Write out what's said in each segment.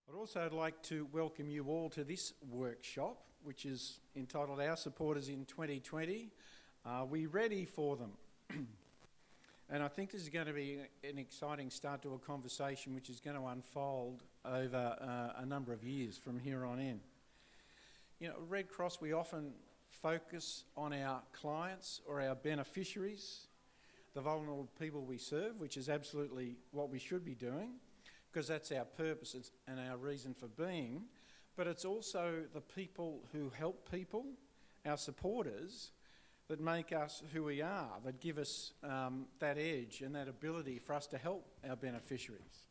I'd also like to welcome you all to this workshop, which is entitled Our Supporters in 2020. Are we ready for them? And I think this is going to be an exciting start to a conversation which is going to unfold over a number of years from here on in. You know, Red Cross, we often focus on our clients or our beneficiaries, the vulnerable people we serve, which is absolutely what we should be doing, because that's our purpose and our reason for being. But it's also the people who help people, our supporters, that make us who we are, that give us that edge and that ability for us to help our beneficiaries.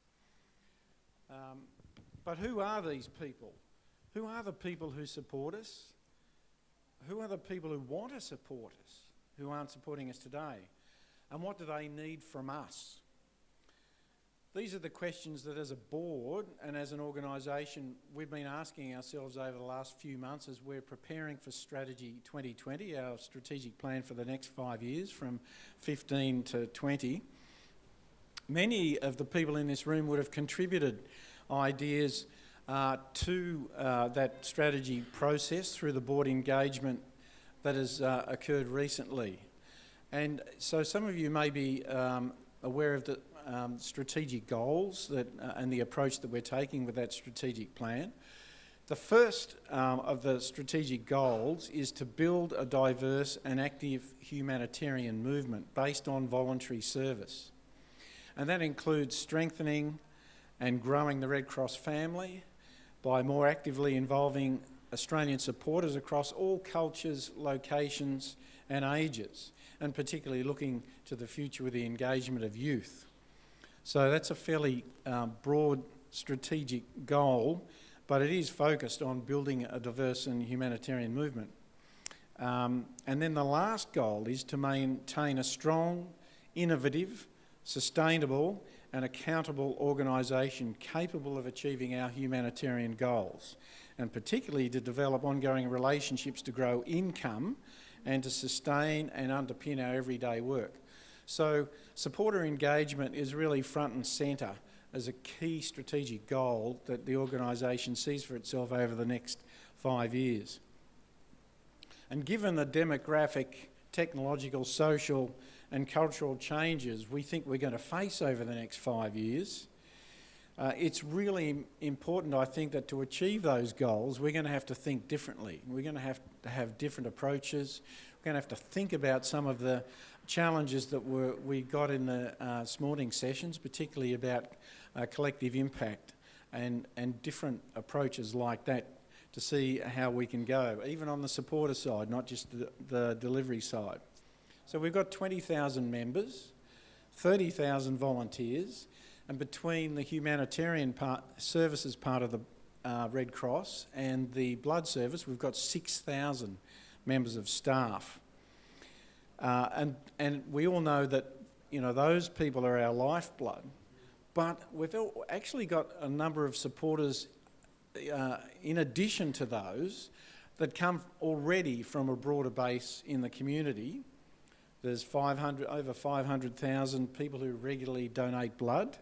But who are these people? Who are the people who support us? Who are the people who want to support us, who aren't supporting us today? And what do they need from us? These are the questions that as a board and as an organisation we've been asking ourselves over the last few months as we're preparing for Strategy 2020, our strategic plan for the next 5 years from 15 to 20. Many of the people in this room would have contributed ideas to that strategy process through the board engagement that has occurred recently. And so some of you may be aware of the strategic goals that and the approach that we're taking with that strategic plan. The first of the strategic goals is to build a diverse and active humanitarian movement based on voluntary service. And that includes strengthening and growing the Red Cross family by more actively involving Australian supporters across all cultures, locations and ages, and particularly looking to the future with the engagement of youth. So that's a fairly broad strategic goal, but it is focused on building a diverse and humanitarian movement. And then the last goal is to maintain a strong, innovative, sustainable and accountable organisation capable of achieving our humanitarian goals, and particularly to develop ongoing relationships to grow income and to sustain and underpin our everyday work. So supporter engagement is really front and centre as a key strategic goal that the organisation sees for itself over the next 5 years. And given the demographic, technological, social and cultural changes we think we're going to face over the next 5 years, it's really important, I think, that to achieve those goals, we're going to have to think differently. We're going to have different approaches. We're going to have to think about some of the challenges that we got in the this morning's sessions, particularly about collective impact and different approaches like that to see how we can go, even on the supporter side, not just the delivery side. So we've got 20,000 members, 30,000 volunteers, and between the humanitarian services part of the Red Cross and the blood service, we've got 6,000 members of staff. And we all know that, you know, those people are our lifeblood, but we've actually got a number of supporters in addition to those that come already from a broader base in the community. There's over 500,000 people who regularly donate blood.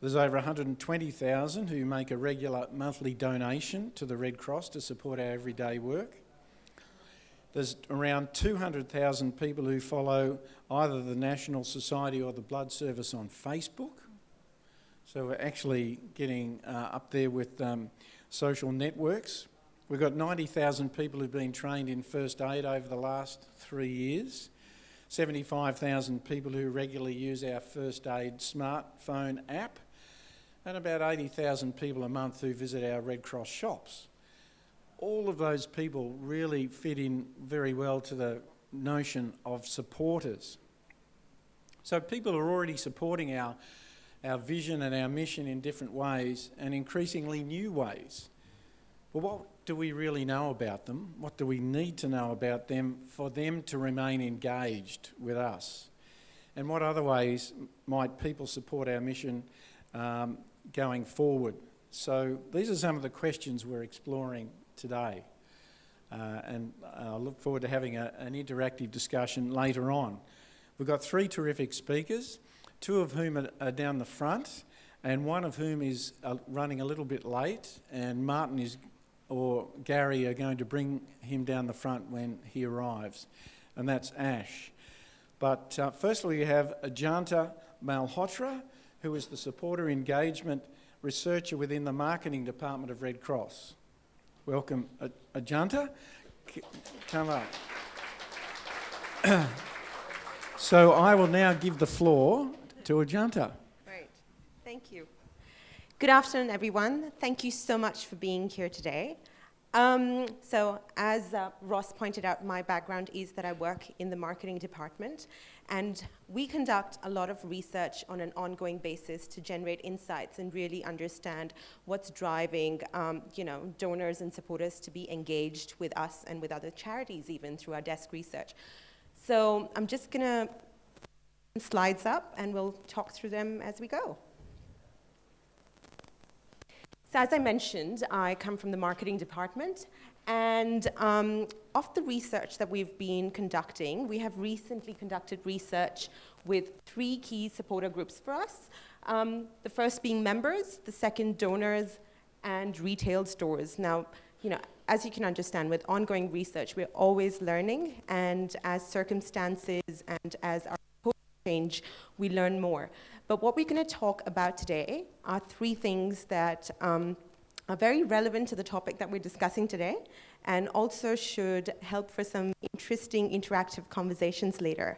There's over 120,000 who make a regular monthly donation to the Red Cross to support our everyday work. There's around 200,000 people who follow either the National Society or the Blood Service on Facebook. So we're actually getting up there with social networks. We've got 90,000 people who've been trained in first aid over the last 3 years. 75,000 people who regularly use our first aid smartphone app, and about 80,000 people a month who visit our Red Cross shops. All of those people really fit in very well to the notion of supporters. So people are already supporting our vision and our mission in different ways, and increasingly new ways. But what do we really know about them? What do we need to know about them for them to remain engaged with us? And what other ways might people support our mission going forward? So these are some of the questions we're exploring today. And I look forward to having an interactive discussion later on. We've got 3 terrific speakers, 2 of whom are down the front, and one of whom is running a little bit late, and Martin or Gary are going to bring him down the front when he arrives, and that's Ash. But firstly, we have Ajanta Malhotra, who is the supporter engagement researcher within the marketing department of Red Cross. Welcome, Ajanta. Come up. So I will now give the floor to Ajanta. Great. Thank you. Good afternoon, everyone. Thank you so much for being here today. So as Ross pointed out, my background is that I work in the marketing department, and we conduct a lot of research on an ongoing basis to generate insights and really understand what's driving donors and supporters to be engaged with us and with other charities even through our desk research. So I'm just going to slides up and we'll talk through them as we go. So as I mentioned, I come from the marketing department, and of the research that we've been conducting, we have recently conducted research with 3 key supporter groups for us. The first being members, the second donors, and retail stores. Now, as you can understand, with ongoing research, we're always learning, and as circumstances and as our change, we learn more. But what we're going to talk about today are 3 things that are very relevant to the topic that we're discussing today, and also should help for some interesting interactive conversations later.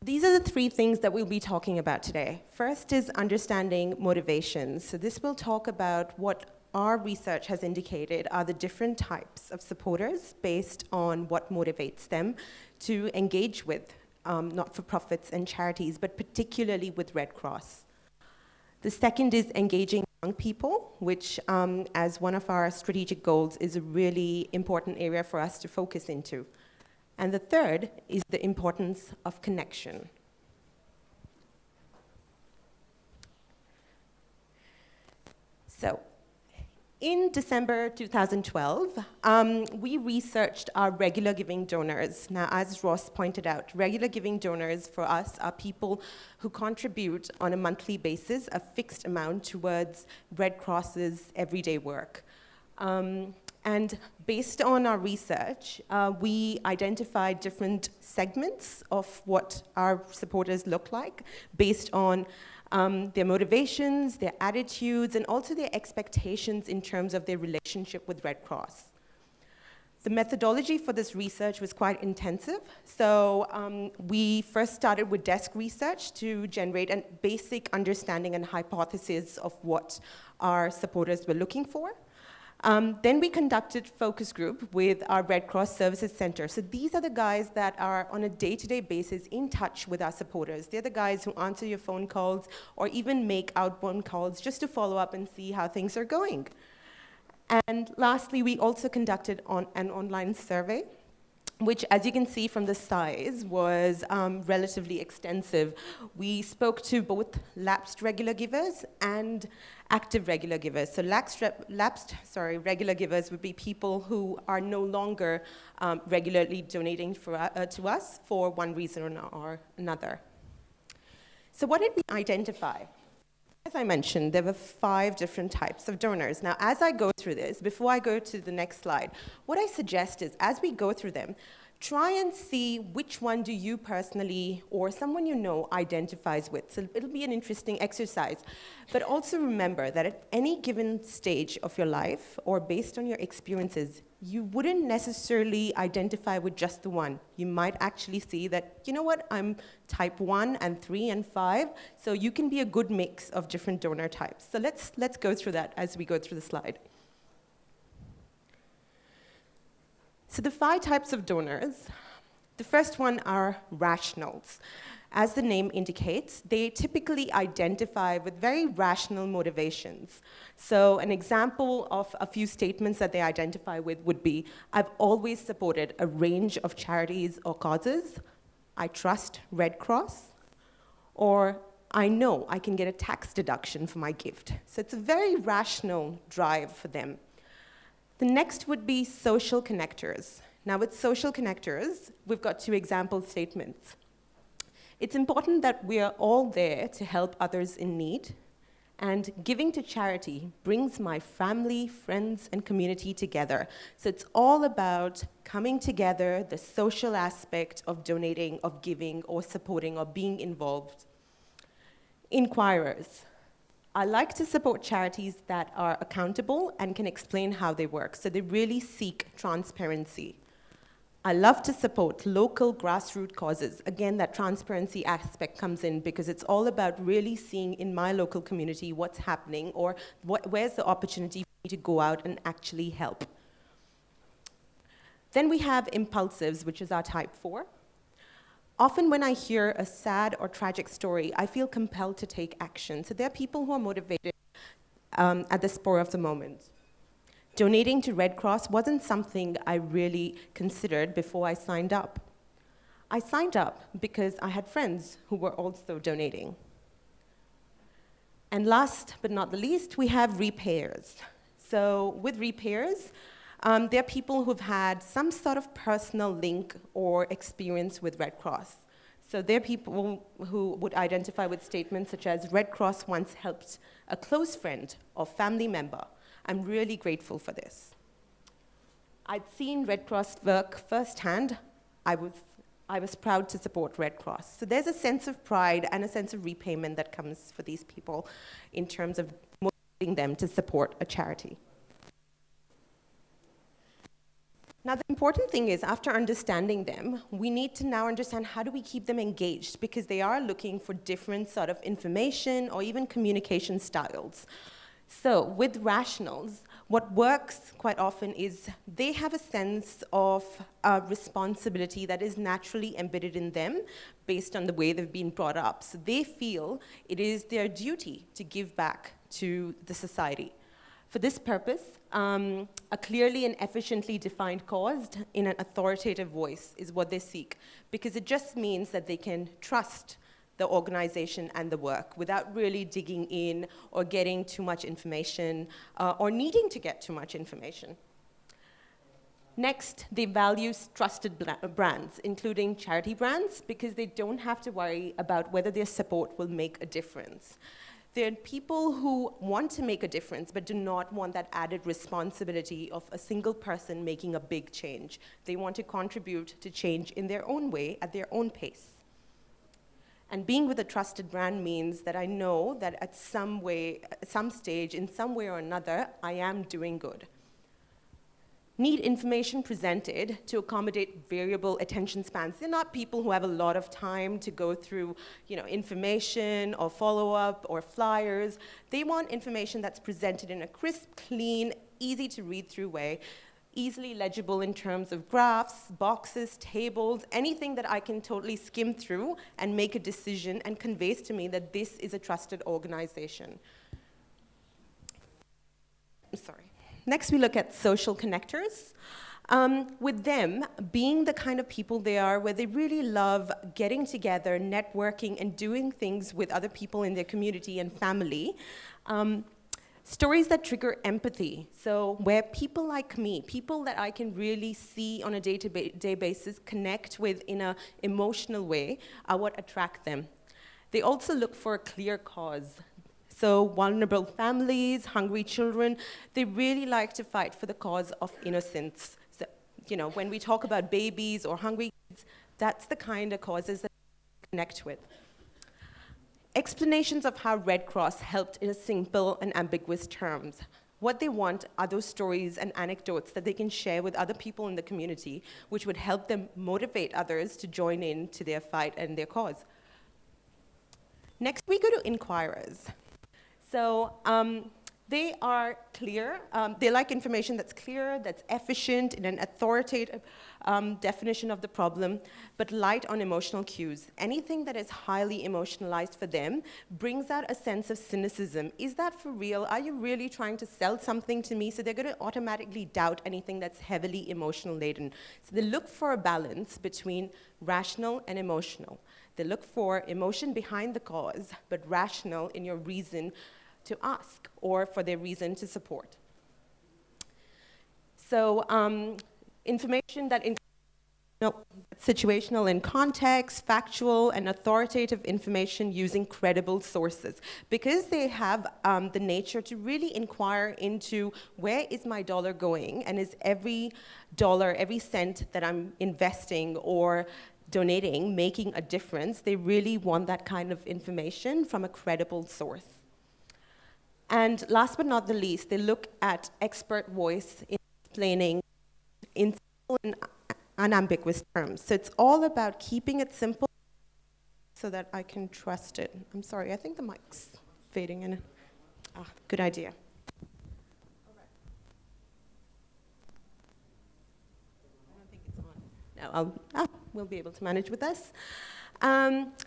These are the 3 things that we'll be talking about today. First is understanding motivations. So this will talk about what our research has indicated are the different types of supporters based on what motivates them to engage with not-for-profits and charities, but particularly with Red Cross. The second is engaging young people, which as one of our strategic goals is a really important area for us to focus into. And the third is the importance of connection. So, in December 2012, we researched our regular giving donors. Now, as Ross pointed out, regular giving donors for us are people who contribute on a monthly basis a fixed amount towards Red Cross's everyday work. And based on our research, we identified different segments of what our supporters look like based on their motivations, their attitudes, and also their expectations in terms of their relationship with Red Cross. The methodology for this research was quite intensive. So we first started with desk research to generate a basic understanding and hypothesis of what our supporters were looking for. Then we conducted focus group with our Red Cross Services Center. So these are the guys that are on a day-to-day basis in touch with our supporters. They're the guys who answer your phone calls or even make outbound calls just to follow up and see how things are going. And lastly, we also conducted an online survey, which, as you can see from the size, was relatively extensive. We spoke to both lapsed regular givers and active regular givers. So lapsed regular givers would be people who are no longer regularly donating to us for one reason or another. So what did we identify? As I mentioned, there were 5 different types of donors. Now, as I go through this, before I go to the next slide, what I suggest is, as we go through them, try and see which one do you personally or someone you know identifies with. So it'll be an interesting exercise. But also remember that at any given stage of your life or based on your experiences, you wouldn't necessarily identify with just the one. You might actually see that, you know what, I'm type 1 and 3 and 5, so you can be a good mix of different donor types. So let's go through that as we go through the slide. So the 5 types of donors, the first one are rationals. As the name indicates, they typically identify with very rational motivations. So an example of a few statements that they identify with would be, I've always supported a range of charities or causes. I trust Red Cross. Or I know I can get a tax deduction for my gift. So it's a very rational drive for them. The next would be social connectors. Now with social connectors, we've got 2 example statements. It's important that we are all there to help others in need, and giving to charity brings my family, friends, and community together. So it's all about coming together, the social aspect of donating, of giving, or supporting, or being involved. Inquirers. I like to support charities that are accountable and can explain how they work, so they really seek transparency. I love to support local grassroots causes. Again, that transparency aspect comes in because it's all about really seeing in my local community what's happening or where's the opportunity for me to go out and actually help. Then we have impulsives, which is our type 4. Often when I hear a sad or tragic story, I feel compelled to take action. So there are people who are motivated at the spur of the moment. Donating to Red Cross wasn't something I really considered before I signed up. I signed up because I had friends who were also donating. And last but not the least, we have repairs. So with repairs, there are people who've had some sort of personal link or experience with Red Cross. So there are people who would identify with statements such as, Red Cross once helped a close friend or family member. I'm really grateful for this. I'd seen Red Cross work firsthand. I was proud to support Red Cross. So there's a sense of pride and a sense of repayment that comes for these people in terms of motivating them to support a charity. Now, the important thing is, after understanding them, we need to now understand how do we keep them engaged, because they are looking for different sort of information or even communication styles. So with rationals, what works quite often is they have a sense of responsibility that is naturally embedded in them based on the way they've been brought up. So they feel it is their duty to give back to the society. For this purpose, a clearly and efficiently defined cause in an authoritative voice is what they seek, because it just means that they can trust the organization and the work without really digging in or getting too much information or needing to get too much information. Next, they value trusted brands, including charity brands, because they don't have to worry about whether their support will make a difference. There are people who want to make a difference but do not want that added responsibility of a single person making a big change. They want to contribute to change in their own way, at their own pace. And being with a trusted brand means that I know that at some stage, in some way or another, I am doing good. Need information presented to accommodate variable attention spans. They're not people who have a lot of time to go through, information or follow-up or flyers. They want information that's presented in a crisp, clean, easy to read through way, easily legible in terms of graphs, boxes, tables, anything that I can totally skim through and make a decision and conveys to me that this is a trusted organization. I'm sorry. Next, we look at social connectors. With them, being the kind of people they are, where they really love getting together, networking, and doing things with other people in their community and family. Stories that trigger empathy, so where people like me, people that I can really see on a day-to-day basis, connect with in an emotional way, are what attract them. They also look for a clear cause. So vulnerable families, hungry children, they really like to fight for the cause of innocence. So, when we talk about babies or hungry kids, that's the kind of causes that we connect with. Explanations of how Red Cross helped in a simple and ambiguous terms. What they want are those stories and anecdotes that they can share with other people in the community, which would help them motivate others to join in to their fight and their cause. Next, we go to inquirers. So they are clear. They like information that's clear, that's efficient, in an authoritative definition of the problem, but light on emotional cues. Anything that is highly emotionalized for them brings out a sense of cynicism. Is that for real? Are you really trying to sell something to me? So they're going to automatically doubt anything that's heavily emotional laden. So they look for a balance between rational and emotional. They look for emotion behind the cause, but rational in your reason to ask or for their reason to support. So information that No, situational in context, factual and authoritative information using credible sources. Because they have the nature to really inquire into where is my dollar going, and is every dollar, every cent that I'm investing or donating making a difference, they really want that kind of information from a credible source. And last but not the least, they look at expert voice in explaining in simple and unambiguous terms. So it's all about keeping it simple so that I can trust it. I'm sorry, I think the mic's fading in. Good idea. I don't think it's on. No, we'll be able to manage with this.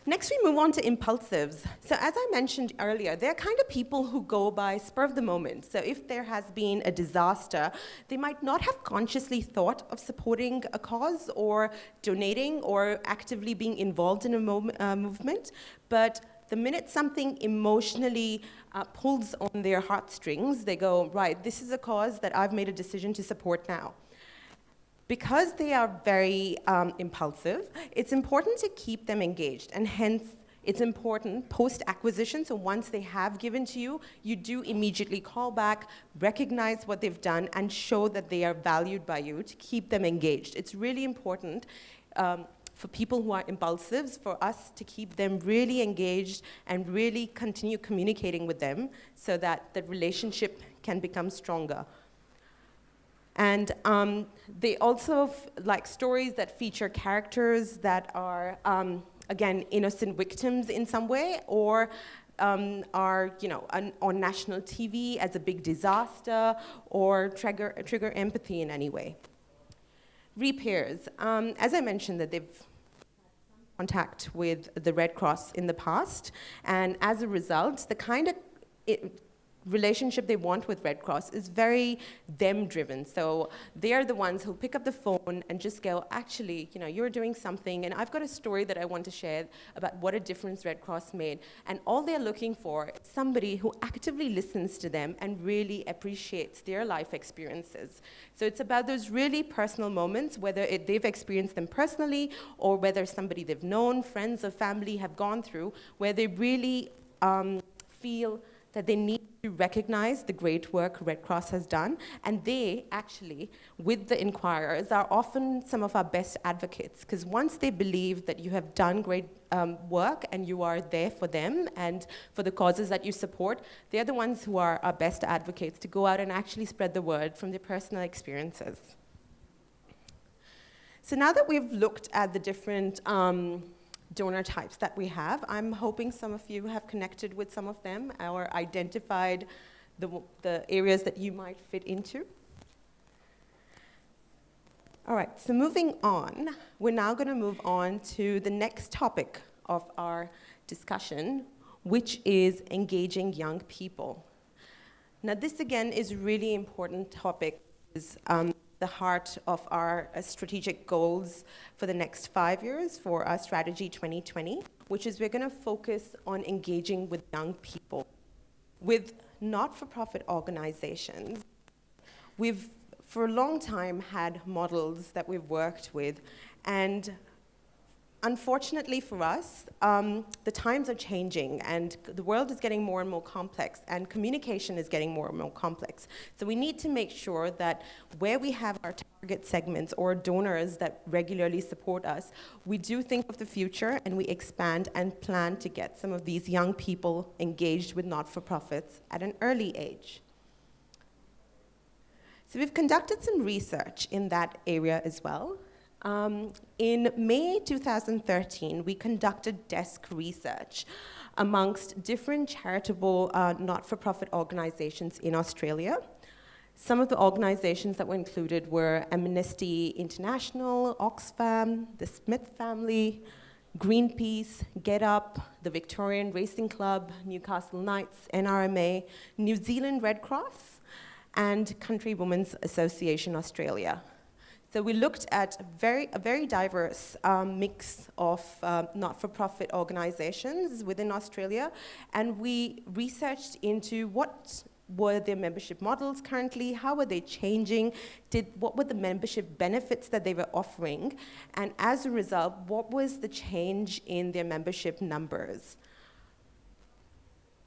Next, we move on to impulsives. So as I mentioned earlier, they're kind of people who go by spur of the moment. So if there has been a disaster, they might not have consciously thought of supporting a cause or donating or actively being involved in a movement, but the minute something emotionally pulls on their heartstrings, they go, right, this is a cause that I've made a decision to support now. Because they are very impulsive, it's important to keep them engaged, and hence it's important post-acquisition, so once they have given to you, you do immediately call back, recognize what they've done, and show that they are valued by you to keep them engaged. It's really important for people who are impulsives, for us to keep them really engaged and really continue communicating with them so that the relationship can become stronger. And they also like stories that feature characters that are, again, innocent victims in some way, or are, on national TV as a big disaster, or trigger empathy in any way. Repairs. As I mentioned, that they've had contact with the Red Cross in the past, and as a result, the kind of relationship they want with Red Cross is very them-driven. So they're the ones who pick up the phone and just go, actually, you're doing something, and I've got a story that I want to share about what a difference Red Cross made. And all they're looking for is somebody who actively listens to them and really appreciates their life experiences. So it's about those really personal moments, whether they've experienced them personally or whether somebody they've known, friends or family have gone through, where they really feel that they need to recognize the great work Red Cross has done, and they actually, with the inquirers, are often some of our best advocates, because once they believe that you have done great work and you are there for them and for the causes that you support, they're the ones who are our best advocates to go out and actually spread the word from their personal experiences. So now that we've looked at the different donor types that we have, I'm hoping some of you have connected with some of them or identified the areas that you might fit into. All right, so moving on, we're now going to move on to the next topic of our discussion, which is engaging young people. Now, this again is a really important topic. Is the heart of our strategic goals for the next 5 years for our strategy 2020, which is we're going to focus on engaging with young people, with not-for-profit organizations. We've, for a long time, had models that we've worked with, and unfortunately for us, the times are changing and the world is getting more and more complex and communication is getting more and more complex. So we need to make sure that where we have our target segments or donors that regularly support us, we do think of the future and we expand and plan to get some of these young people engaged with not-for-profits at an early age. So we've conducted some research in that area as well. In May 2013, we conducted desk research amongst different charitable not-for-profit organizations in Australia. Some of the organizations that were included were Amnesty International, Oxfam, the Smith Family, Greenpeace, Get Up, the Victorian Racing Club, Newcastle Knights, NRMA, New Zealand Red Cross, and Country Women's Association Australia. So we looked at a very diverse mix of not-for-profit organizations within Australia, and we researched into what were their membership models currently? How were they changing? What were the membership benefits that they were offering? And as a result, what was the change in their membership numbers?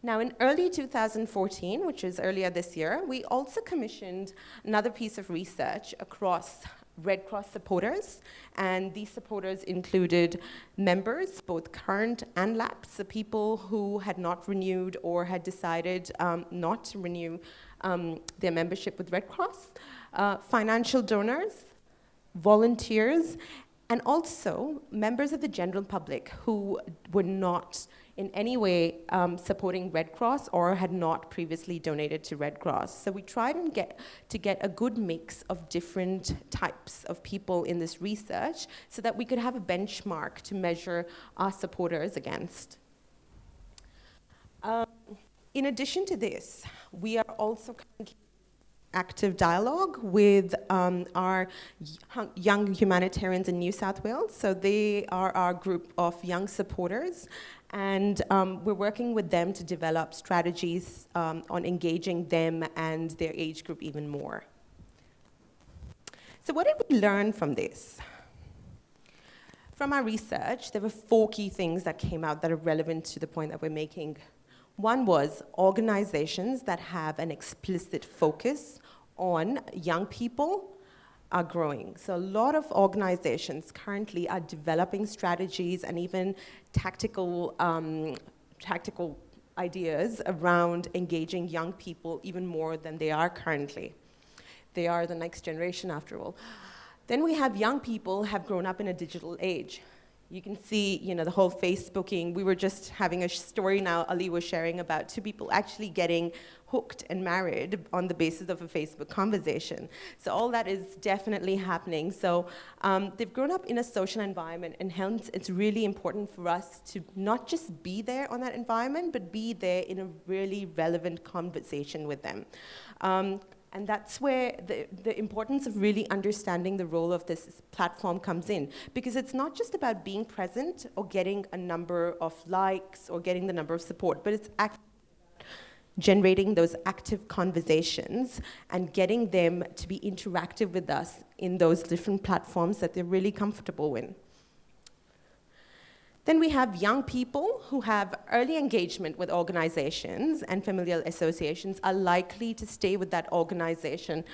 Now, in early 2014, which is earlier this year, we also commissioned another piece of research across Red Cross supporters, and these supporters included members, both current and lapsed, so people who had not renewed or had decided not to renew their membership with Red Cross, financial donors, volunteers, and also members of the general public who were not in any way supporting Red Cross or had not previously donated to Red Cross. So we tried and get a good mix of different types of people in this research so that we could have a benchmark to measure our supporters against. In addition to this, we are also currently active dialogue with our young humanitarians in New South Wales. So they are our group of young supporters, and we're working with them to develop strategies on engaging them and their age group even more. So what did we learn from this? From our research, there were 4 key things that came out that are relevant to the point that we're making. One was organizations that have an explicit focus on young people are growing. So a lot of organizations currently are developing strategies and even tactical ideas around engaging young people even more than they are currently. They are the next generation, after all. Then we have young people have grown up in a digital age. You can see, the whole Facebooking. We were just having a story now, Ali was sharing about 2 people actually getting hooked and married on the basis of a Facebook conversation. So all that is definitely happening. So they've grown up in a social environment, and hence it's really important for us to not just be there on that environment, but be there in a really relevant conversation with them. And that's where the importance of really understanding the role of this platform comes in. Because it's not just about being present or getting a number of likes or getting the number of support, but it's generating those active conversations and getting them to be interactive with us in those different platforms that they're really comfortable in. Then we have young people who have early engagement with organizations and familial associations are likely to stay with that organization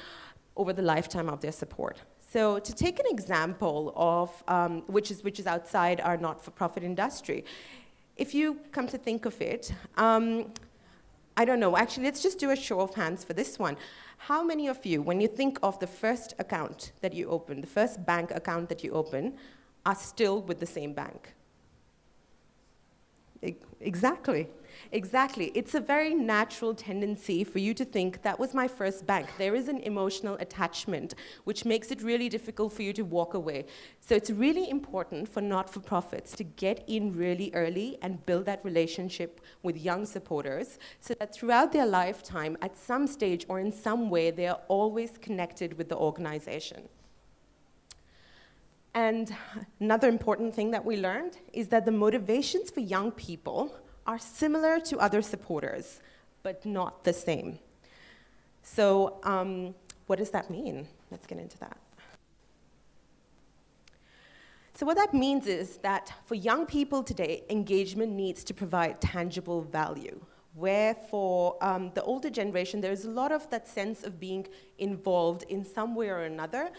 over the lifetime of their support. So to take an example of, which is outside our not-for-profit industry, if you come to think of it, I don't know, actually let's just do a show of hands for this one. How many of you, when you think of the first account that you open, the first bank account that you open, are still with the same bank? Exactly. It's a very natural tendency for you to think, that was my first bank. There is an emotional attachment, which makes it really difficult for you to walk away. So it's really important for not-for-profits to get in really early and build that relationship with young supporters, so that throughout their lifetime, at some stage or in some way, they are always connected with the organization. And another important thing that we learned is that the motivations for young people are similar to other supporters, but not the same. So what does that mean? Let's get into that. So what that means is that for young people today, engagement needs to provide tangible value. Where for the older generation, there's a lot of that sense of being involved in some way or another.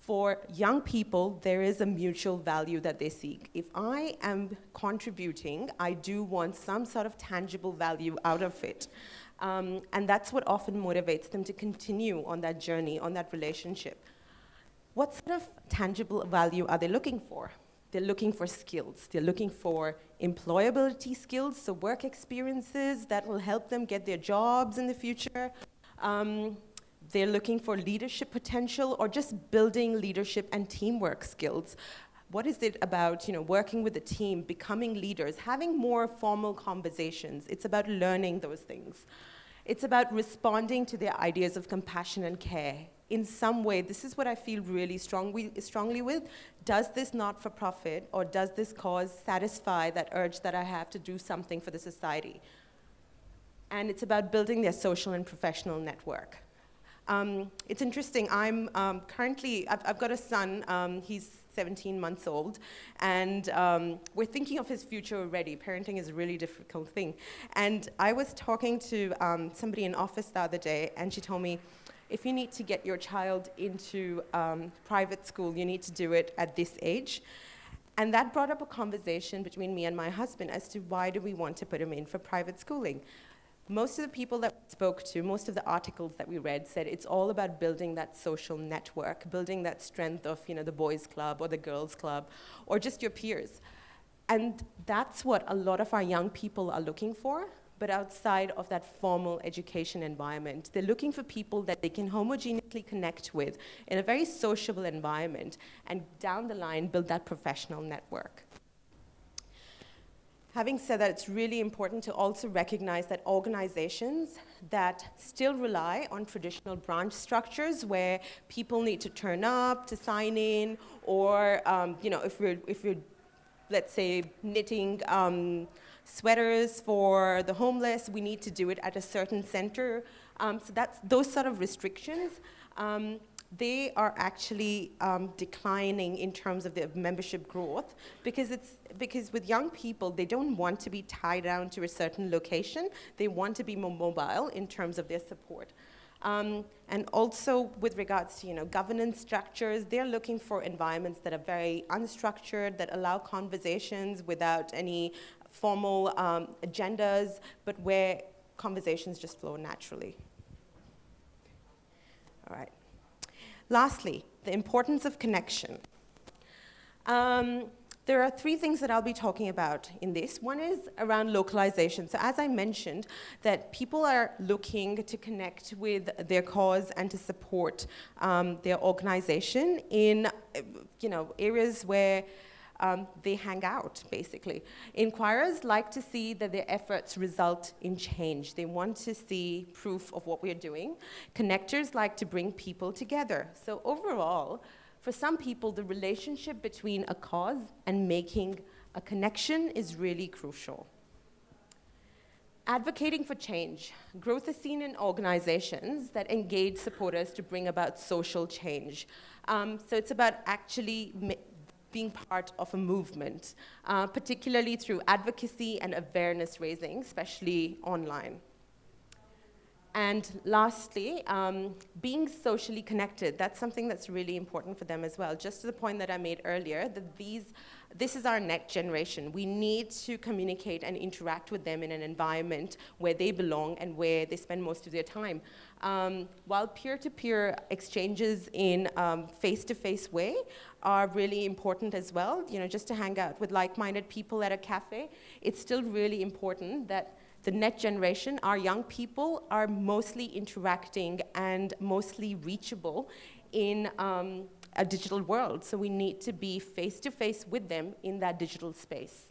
For young people, there is a mutual value that they seek. If I am contributing, I do want some sort of tangible value out of it. And that's what often motivates them to continue on that journey, on that relationship. What sort of tangible value are they looking for? They're looking for skills. They're looking for employability skills, so work experiences that will help them get their jobs in the future. They're looking for leadership potential or just building leadership and teamwork skills. What is it about, working with a team, becoming leaders, having more formal conversations? It's about learning those things. It's about responding to their ideas of compassion and care. In some way, this is what I feel really strongly with. Does this not-for-profit or does this cause satisfy that urge that I have to do something for the society? and it's about building their social and professional network. It's interesting, I'm currently, I've got a son, he's 17 months old, and we're thinking of his future already. Parenting is a really difficult thing. And I was talking to somebody in office the other day, and she told me, if you need to get your child into private school, you need to do it at this age. And that brought up a conversation between me and my husband as to why do we want to put him in for private schooling. Most of the people that we spoke to, most of the articles that we read said it's all about building that social network, building that strength of, you know, the boys' club or the girls' club, or just your peers. And that's what a lot of our young people are looking for, but outside of that formal education environment. They're looking for people that they can homogeneously connect with in a very sociable environment, and down the line, build that professional network. Having said that, it's really important to also recognize that organizations that still rely on traditional branch structures where people need to turn up to sign in, or you know, if we're let's say knitting sweaters for the homeless, we need to do it at a certain center. So that's those sort of restrictions. They are actually declining in terms of their membership growth, because with young people, they don't want to be tied down to a certain location. They want to be more mobile in terms of their support. And also with regards to, you know, governance structures, they're looking for environments that are very unstructured, that allow conversations without any formal agendas, but where conversations just flow naturally. All right. Lastly, the importance of connection. There are three things that I'll be talking about in this. One is around localization. So as I mentioned, that people are looking to connect with their cause and to support their organization in, you know, areas where they hang out, basically. Inquirers like to see that their efforts result in change. They want to see proof of what we're doing. Connectors like to bring people together. So overall, for some people, the relationship between a cause and making a connection is really crucial. Advocating for change. Growth is seen in organizations that engage supporters to bring about social change. So it's about actually being part of a movement, particularly through advocacy and awareness raising, especially online. And lastly, being socially connected. That's something that's really important for them as well. Just to the point that I made earlier, that this is our next generation. We need to communicate and interact with them in an environment where they belong and where they spend most of their time. While peer-to-peer exchanges in face-to-face way are really important as well, you know, just to hang out with like-minded people at a cafe, it's still really important that the next generation, our young people, are mostly interacting and mostly reachable in a digital world. So we need to be face-to-face with them in that digital space.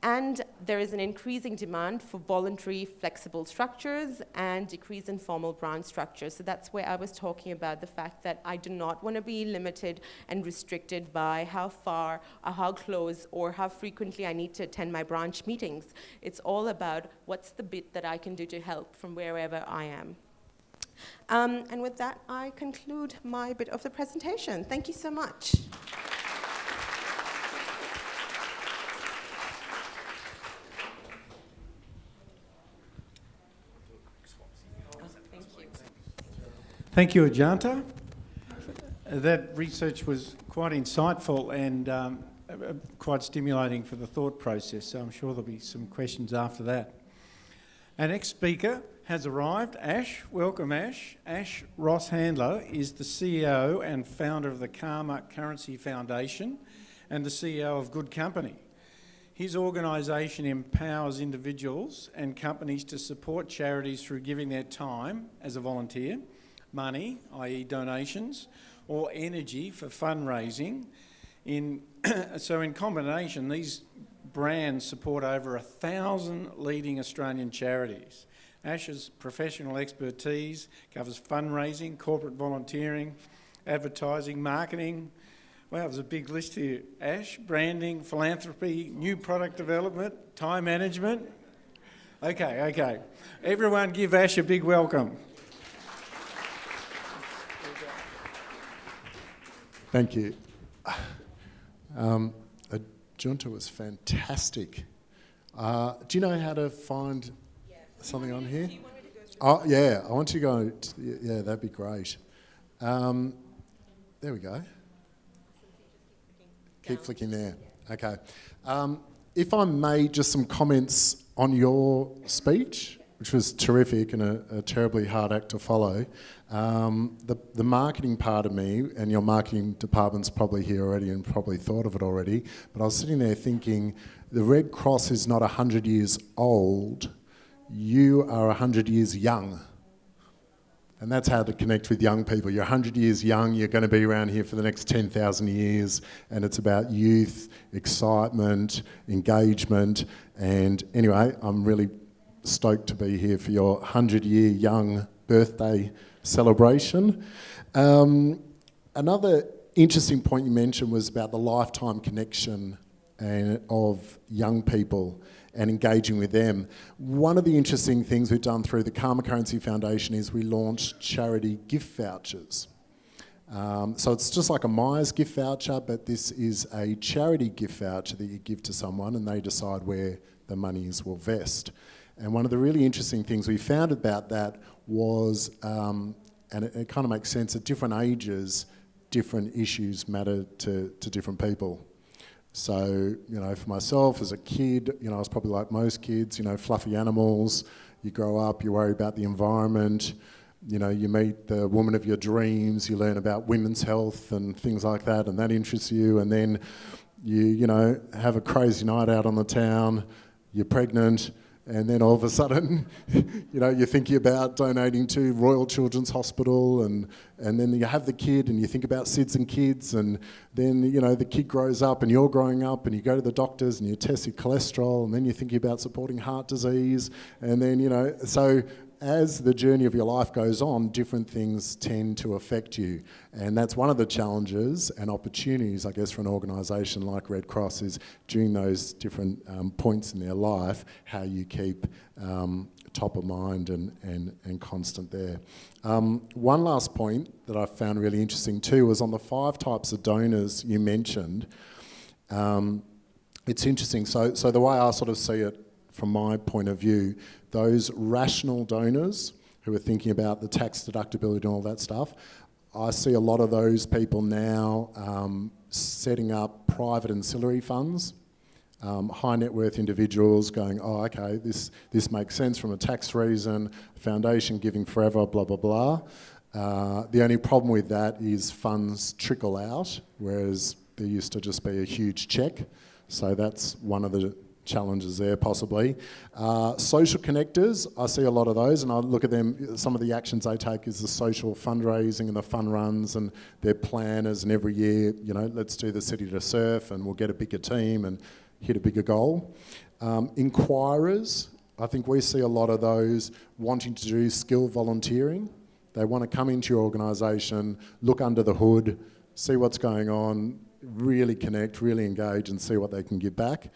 And there is an increasing demand for voluntary, flexible structures and decrease in formal branch structures. So that's where I was talking about the fact that I do not want to be limited and restricted by how far or how close or how frequently I need to attend my branch meetings. It's all about what's the bit that I can do to help from wherever I am. And with that, I conclude my bit of the presentation. Thank you so much. Thank you, Ajanta. That research was quite insightful and quite stimulating for the thought process, so I'm sure there'll be some questions after that. Our next speaker has arrived. Ash, welcome Ash. Ash Ross-Handler is the CEO and founder of the Karma Currency Foundation and the CEO of Good Company. His organisation empowers individuals and companies to support charities through giving their time as a volunteer, money, i.e. donations, or energy for fundraising. So in combination, these brands support over 1,000 leading Australian charities. Ash's professional expertise covers fundraising, corporate volunteering, advertising, marketing. Wow, there's a big list here. Ash, branding, philanthropy, new product development, time management. Okay. Everyone give Ash a big welcome. Thank you. The junta was fantastic. Do you know how to find something on here? Oh, yeah, I want you to go. Yeah, that'd be great. There we go. Keep flicking there. Okay. If I made just some comments on your speech, which was terrific and a terribly hard act to follow, the marketing part of me, and your marketing department's probably here already and probably thought of it already, but I was sitting there thinking, the Red Cross is not 100 years old, you are 100 years young. And that's how to connect with young people. You're 100 years young, you're going to be around here for the next 10,000 years, and it's about youth, excitement, engagement, and anyway, I'm really stoked to be here for your 100-year young birthday celebration. Another interesting point you mentioned was about the lifetime connection of young people and engaging with them. One of the interesting things we've done through the Karma Currency Foundation is we launched charity gift vouchers. So it's just like a Myers gift voucher, but this is a charity gift voucher that you give to someone and they decide where the monies will vest. And one of the really interesting things we found about that was, and it kind of makes sense, at different ages, different issues matter to different people. So, for myself as a kid, I was probably like most kids, fluffy animals. You grow up, you worry about the environment, you meet the woman of your dreams, you learn about women's health and things like that, and that interests you. And then you have a crazy night out on the town, you're pregnant, and then all of a sudden, you're thinking about donating to Royal Children's Hospital, and then you have the kid, and you think about SIDS and kids, and then, the kid grows up, and you're growing up, and you go to the doctors, and you test your cholesterol, and then you're thinking about supporting heart disease, and then, so as the journey of your life goes on, different things tend to affect you. And that's one of the challenges and opportunities, I guess, for an organisation like Red Cross is during those different points in their life, how you keep top of mind and constant there. One last point that I found really interesting too was on the 5 types of donors you mentioned. It's interesting. So the way I sort of see it from my point of view, those rational donors who are thinking about the tax deductibility and all that stuff, I see a lot of those people now setting up private ancillary funds, high net worth individuals going, oh, okay, this makes sense from a tax reason, foundation giving forever, blah, blah, blah. The only problem with that is funds trickle out, whereas there used to just be a huge check. So that's one of the challenges there possibly. Social connectors, I see a lot of those, and I look at them, some of the actions they take is the social fundraising and the fun runs, and they're planners, and every year, let's do the City to Surf and we'll get a bigger team and hit a bigger goal. Inquirers, I think we see a lot of those wanting to do skill volunteering. They want to come into your organisation, look under the hood, see what's going on, really connect, really engage and see what they can give back.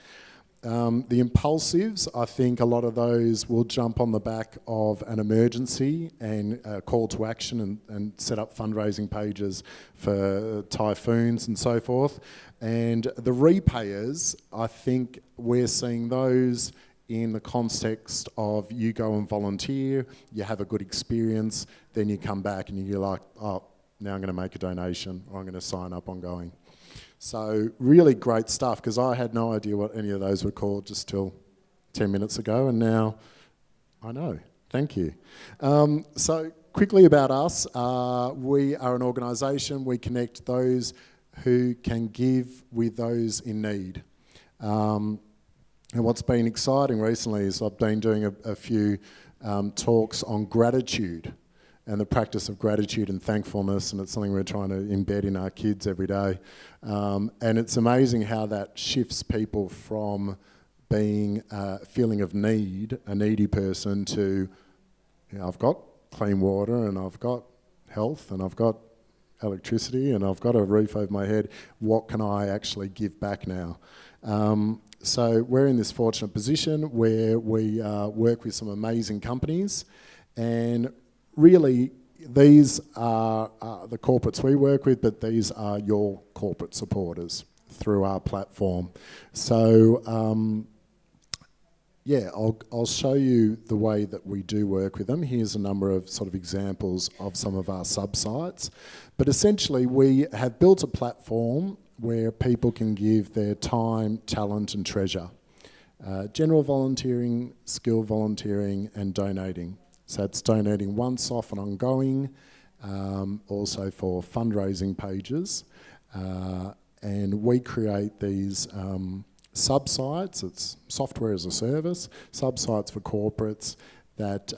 The impulsives, I think a lot of those will jump on the back of an emergency and a call to action and set up fundraising pages for typhoons and so forth. And the repayers, I think we're seeing those in the context of you go and volunteer, you have a good experience, then you come back and you're like, oh, now I'm going to make a donation or I'm going to sign up ongoing. So really great stuff, because I had no idea what any of those were called just till 10 minutes ago, and now I know. Thank you. So quickly about us, we are an organisation. We connect those who can give with those in need. And what's been exciting recently is I've been doing a few talks on gratitude and the practice of gratitude and thankfulness, and it's something we're trying to embed in our kids every day. And it's amazing how that shifts people from being a feeling of need, a needy person, to, I've got clean water and I've got health and I've got electricity and I've got a roof over my head. What can I actually give back now? So we're in this fortunate position where we work with some amazing companies, and really these are the corporates we work with, but these are your corporate supporters through our platform. So I'll show you the way that we do work with them. Here's a number of sort of examples of some of our sub-sites. But essentially we have built a platform where people can give their time, talent and treasure. General volunteering, skill volunteering and donating. So it's donating once off and ongoing, also for fundraising pages. And we create these sub-sites, it's software as a service, sub-sites for corporates that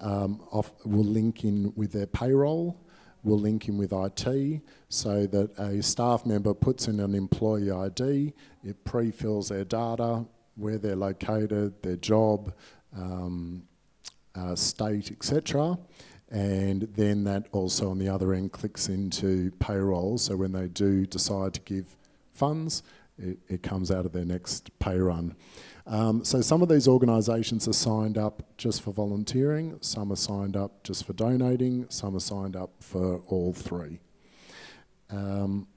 will link in with their payroll, will link in with IT, so that a staff member puts in an employee ID, it pre-fills their data, where they're located, their job, state, etc. And then that also on the other end clicks into payroll, so when they do decide to give funds, it comes out of their next pay run. So some of these organisations are signed up just for volunteering, some are signed up just for donating, some are signed up for all three. We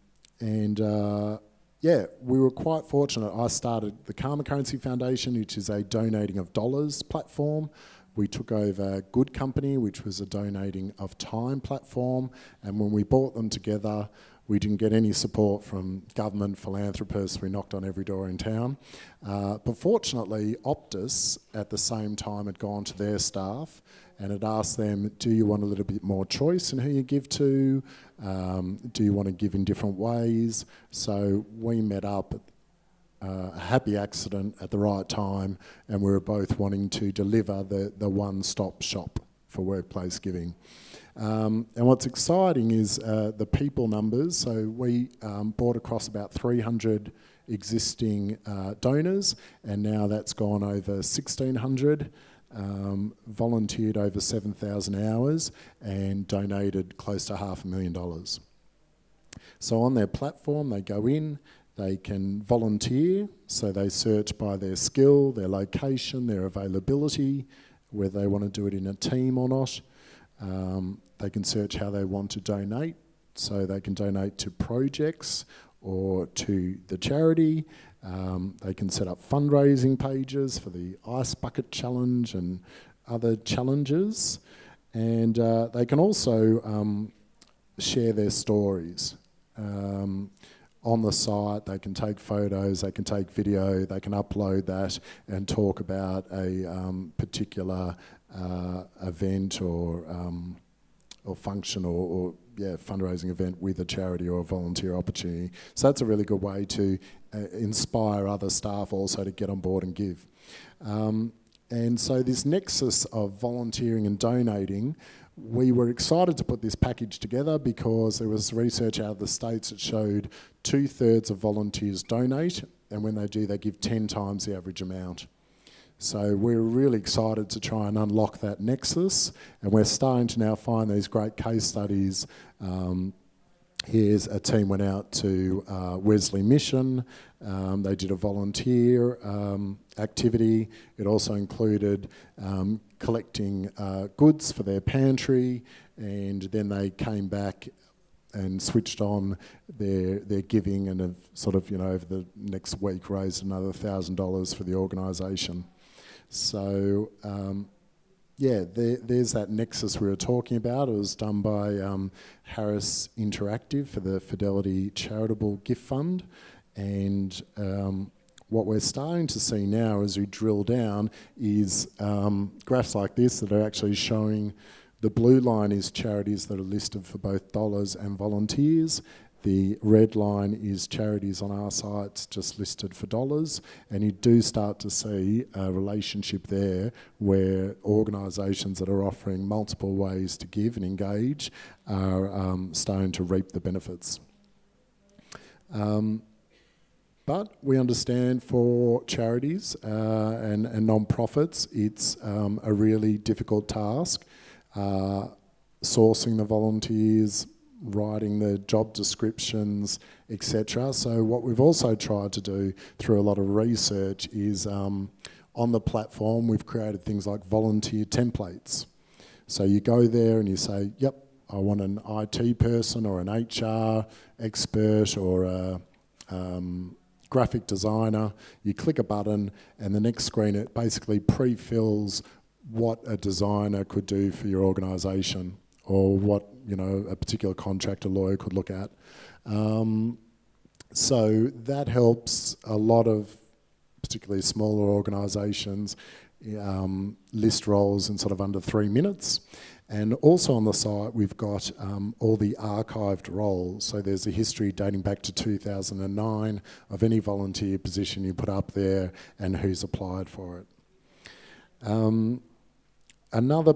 were quite fortunate. I started the Karma Currency Foundation, which is a donating of dollars platform. We took over Good Company, which was a donating of time platform, and when we brought them together, we didn't get any support from government, philanthropists. We knocked on every door in town. But fortunately, Optus at the same time had gone to their staff and had asked them, do you want a little bit more choice in who you give to? Do you want to give in different ways? So we met up at a happy accident at the right time, and we were both wanting to deliver the one-stop shop for workplace giving. And what's exciting is the people numbers. So we brought across about 300 existing donors, and now that's gone over 1,600, volunteered over 7,000 hours, and donated close to $500,000. So on their platform, they go in, they can volunteer, so they search by their skill, their location, their availability, whether they want to do it in a team or not. They can search how they want to donate, so they can donate to projects or to the charity. They can set up fundraising pages for the Ice Bucket Challenge and other challenges. And they can also share their stories. On the site, they can take photos, they can take video, they can upload that and talk about a particular event or function or fundraising event with a charity or a volunteer opportunity. So that's a really good way to inspire other staff also to get on board and give. And so this nexus of volunteering and donating, we were excited to put this package together because there was research out of the States that showed 2/3 of volunteers donate, and when they do, they give 10 times the average amount. So we're really excited to try and unlock that nexus, and we're starting to now find these great case studies. Here's a team went out to Wesley Mission. They did a volunteer activity. It also included collecting goods for their pantry, and then they came back and switched on their giving, and have sort of, over the next week raised another $1,000 for the organisation. So there's that nexus we were talking about. It was done by Harris Interactive for the Fidelity Charitable Gift Fund, and what we're starting to see now as we drill down is graphs like this that are actually showing the blue line is charities that are listed for both dollars and volunteers. The red line is charities on our sites just listed for dollars, and you do start to see a relationship there where organisations that are offering multiple ways to give and engage are starting to reap the benefits. But we understand for charities and non-profits, it's a really difficult task. Sourcing the volunteers, writing the job descriptions, etc. So what we've also tried to do through a lot of research is on the platform we've created things like volunteer templates. So you go there and you say, yep, I want an IT person or an HR expert or a graphic designer. You click a button and the next screen it basically pre-fills what a designer could do for your organisation or what a particular contractor lawyer could look at. So that helps a lot of particularly smaller organisations list roles in sort of under 3 minutes. And also on the site we've got all the archived roles. So there's a history dating back to 2009 of any volunteer position you put up there and who's applied for it. Another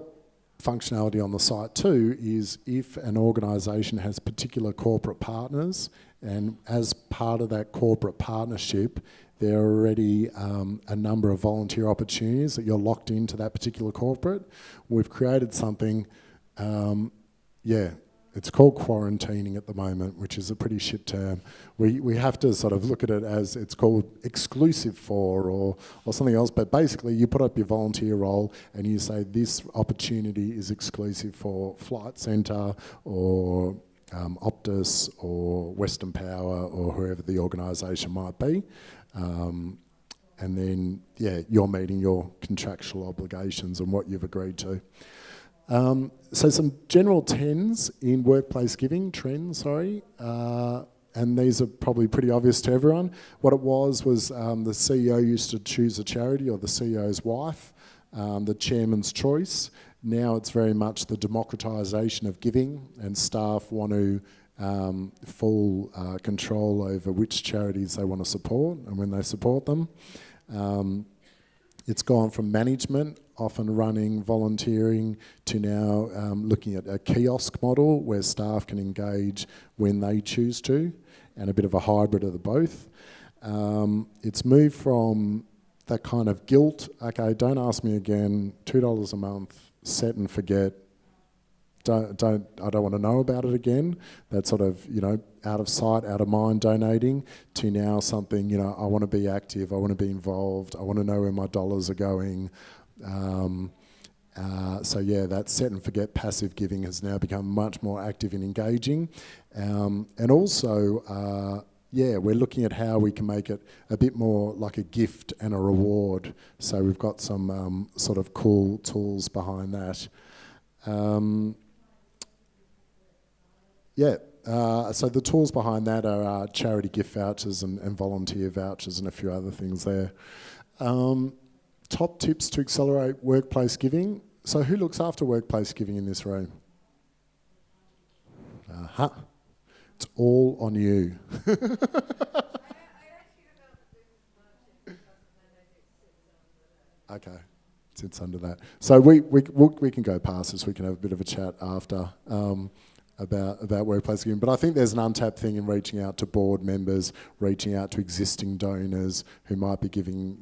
functionality on the site too is if an organisation has particular corporate partners, and as part of that corporate partnership there are already a number of volunteer opportunities that you're locked into that particular corporate. We've created something, it's called quarantining at the moment, which is a pretty shit term. We have to sort of look at it as it's called exclusive for or something else, but basically you put up your volunteer role and you say this opportunity is exclusive for Flight Centre or Optus or Western Power or whoever the organisation might be. And then, you're meeting your contractual obligations and what you've agreed to. So some general trends in workplace giving, and these are probably pretty obvious to everyone. What it was the CEO used to choose a charity or the CEO's wife, the chairman's choice. Now it's very much the democratisation of giving, and staff want to full control over which charities they want to support and when they support them. It's gone from management, often running volunteering, to now looking at a kiosk model where staff can engage when they choose to, and a bit of a hybrid of the both. It's moved from that kind of guilt, okay, don't ask me again, $2 a month, set and forget, I don't want to know about it again. That sort of, out of sight, out of mind donating, to now something, I want to be active, I want to be involved, I want to know where my dollars are going. That set and forget passive giving has now become much more active and engaging. And also, we're looking at how we can make it a bit more like a gift and a reward. So we've got some sort of cool tools behind that. So the tools behind that are charity gift vouchers and volunteer vouchers and a few other things there. Top tips to accelerate workplace giving. So who looks after workplace giving in this room? It's all on you. Okay, sits under that. So we can go past this. We can have a bit of a chat after about workplace giving. But I think there's an untapped thing in reaching out to board members, reaching out to existing donors who might be giving,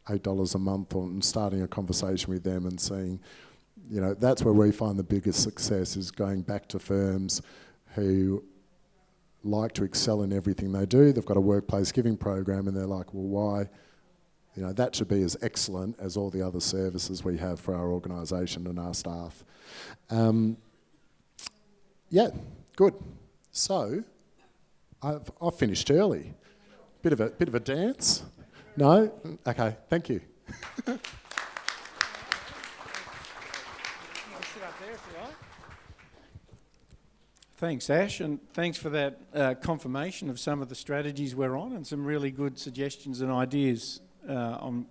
$8 a month, and starting a conversation with them and seeing, that's where we find the biggest success, is going back to firms who like to excel in everything they do. They've got a workplace giving program and they're like, well, why? That should be as excellent as all the other services we have for our organisation and our staff. Good. So, I've finished early. Bit of a dance. No? Okay, thank you. Sit up there if you like. Thanks, Ash, and thanks for that confirmation of some of the strategies we're on and some really good suggestions and ideas on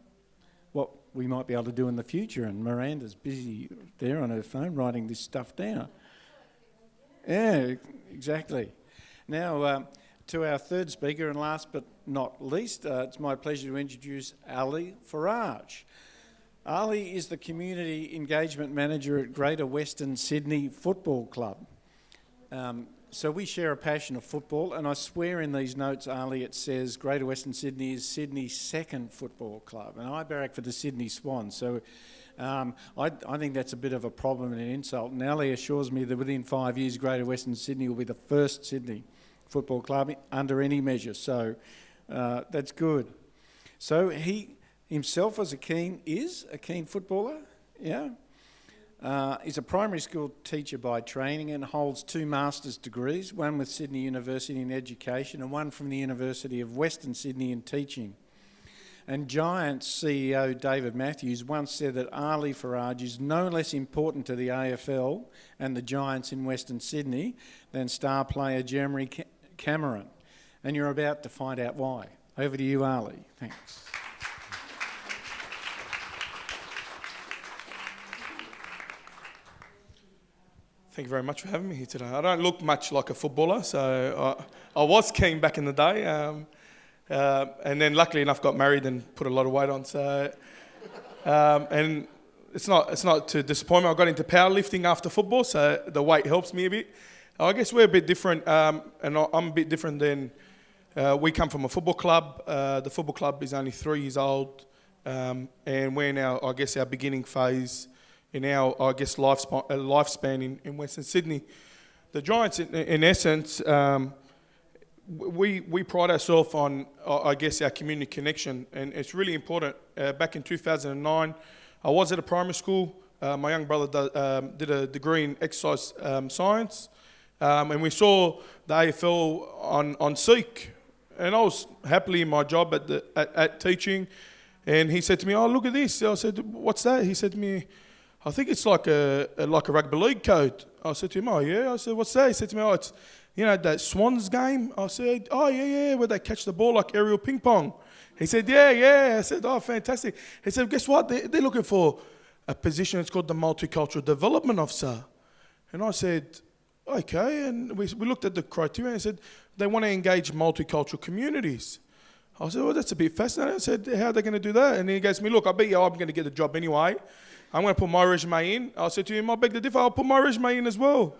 what we might be able to do in the future. And Miranda's busy there on her phone writing this stuff down. Yeah, exactly. Now, to our third speaker, and last but not least, it's my pleasure to introduce Ali Farage. Ali is the Community Engagement Manager at Greater Western Sydney Football Club. So we share a passion of football, and I swear in these notes, Ali, it says Greater Western Sydney is Sydney's second football club, and I barrack for the Sydney Swans. So I think that's a bit of a problem and an insult. And Ali assures me that within 5 years, Greater Western Sydney will be the first Sydney football club under any measure. So that's good. So he himself is a keen footballer. Yeah. He's a primary school teacher by training and holds 2 master's degrees, one with Sydney University in education and one from the University of Western Sydney in teaching. And Giants CEO David Matthews once said that Ali Farage is no less important to the AFL and the Giants in Western Sydney than star player Jeremy Cameron. And you're about to find out why. Over to you, Ali. Thanks. Thank you very much for having me here today. I don't look much like a footballer, so I was keen back in the day. And then luckily enough got married and put a lot of weight on. So, and it's not to disappoint me. I got into powerlifting after football, so the weight helps me a bit. I guess we're a bit different, and I'm a bit different than, we come from a football club. The football club is only 3 years old, and we're now, I guess, our beginning phase in our, I guess, lifespan in Western Sydney. The Giants, in essence, we pride ourselves on, I guess, our community connection, and it's really important. Back in 2009, I was at a primary school. My young brother did a degree in exercise science, and we saw the AFL on Seek, and I was happily in my job at teaching, and he said to me, "Oh, look at this." I said, "What's that?" He said to me, "I think it's like a rugby league code." I said to him, "Oh yeah." I said, "What's that?" He said to me, "Oh, it's, you know, that Swans game." I said, "Oh, yeah, where they catch the ball like aerial ping pong." He said, yeah. I said, "Oh, fantastic." He said, "Guess what? They're looking for a position. It's called the Multicultural Development Officer." And I said, "Okay." And we looked at the criteria and said, they want to engage multicultural communities. I said, "Well, that's a bit fascinating." I said, "How are they going to do that?" And he goes to me, "Look, I bet you I'm going to get the job anyway. I'm going to put my resume in." I said to him, "I beg to differ, I'll put my resume in as well."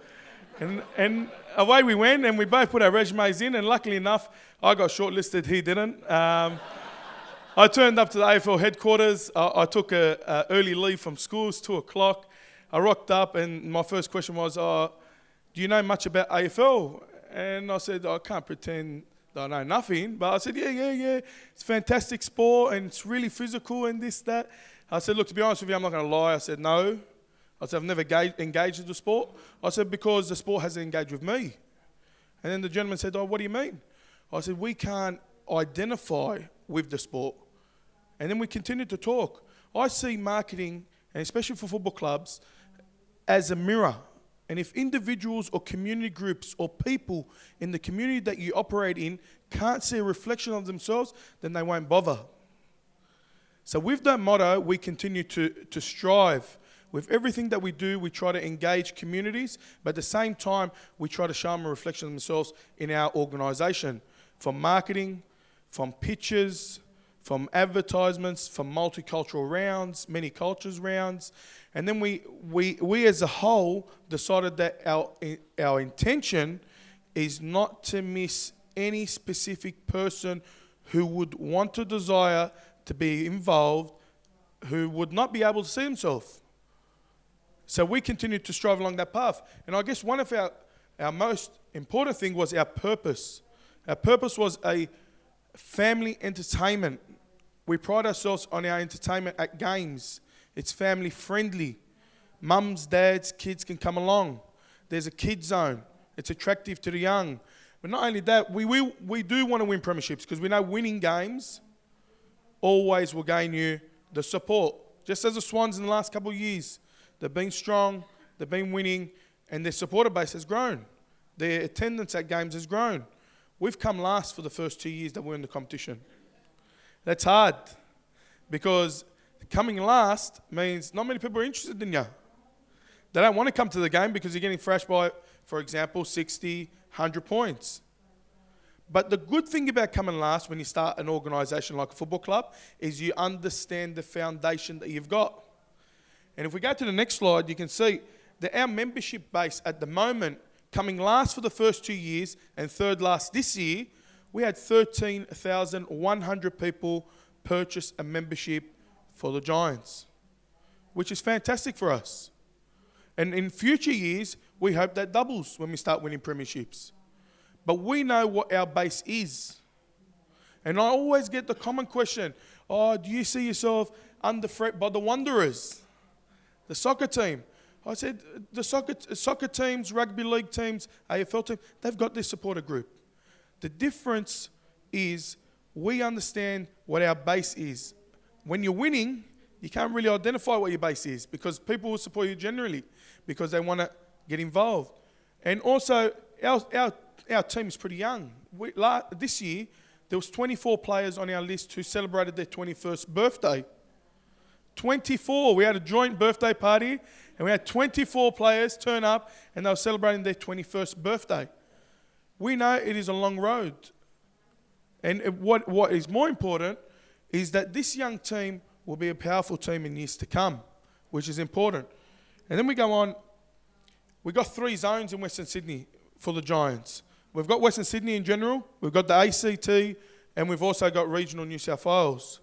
And away we went, and we both put our resumes in, and luckily enough, I got shortlisted, he didn't. I turned up to the AFL headquarters. I took a early leave from school, it's 2 o'clock. I rocked up, and my first question was, "Do you know much about AFL?" And I said, "I can't pretend that I know nothing." But I said, yeah. It's fantastic sport, and it's really physical and this, that. I said, "Look, to be honest with you, I'm not going to lie." I said, "No." I said, "I've never engaged with the sport." I said, "Because the sport hasn't engaged with me." And then the gentleman said, "Oh, what do you mean?" I said, "We can't identify with the sport." And then we continued to talk. I see marketing, and especially for football clubs, as a mirror. And if individuals or community groups or people in the community that you operate in can't see a reflection of themselves, then they won't bother. So with that motto, we continue to strive. With everything that we do, we try to engage communities, but at the same time, we try to show them a reflection of themselves in our organisation. From marketing, from pitches, from advertisements, from multicultural rounds, many cultures rounds. And then we as a whole decided that our intention is not to miss any specific person who would want to desire to be involved, who would not be able to see himself. So we continued to strive along that path. And I guess one of our most important thing was our purpose. Our purpose was a family entertainment. We pride ourselves on our entertainment at games. It's family friendly. Mums, dads, kids can come along. There's a kids zone. It's attractive to the young. But not only that, we do want to win premierships, because we know winning games always will gain you the support. Just as the Swans in the last couple of years, they've been strong, they've been winning, and their supporter base has grown. Their attendance at games has grown. We've come last for the first 2 years that we're in the competition. That's hard, because coming last means not many people are interested in you. They don't want to come to the game because you're getting thrashed by, for example, 60, 100 points. But the good thing about coming last when you start an organisation like a football club is you understand the foundation that you've got. And if we go to the next slide, you can see that our membership base at the moment, coming last for the first 2 years and third last this year, we had 13,100 people purchase a membership for the Giants, which is fantastic for us. And in future years, we hope that doubles when we start winning premierships. but we know what our base is. And I always get the common question, do you see yourself under threat by the Wanderers, the soccer team? I said, the soccer teams, rugby league teams, AFL teams, they've got their supporter group. The difference is we understand what our base is. When you're winning, you can't really identify what your base is because people will support you generally because they want to get involved. And also, our team is pretty young. This year, there was 24 players on our list who celebrated their 21st birthday. 24. We had a joint birthday party, and we had 24 players turn up, and they were celebrating their 21st birthday. We know it is a long road. And what is more important is that this young team will be a powerful team in years to come, which is important. And then we go on. We've got 3 zones in Western Sydney for the Giants. We've got Western Sydney in general, we've got the ACT, and we've also got regional New South Wales.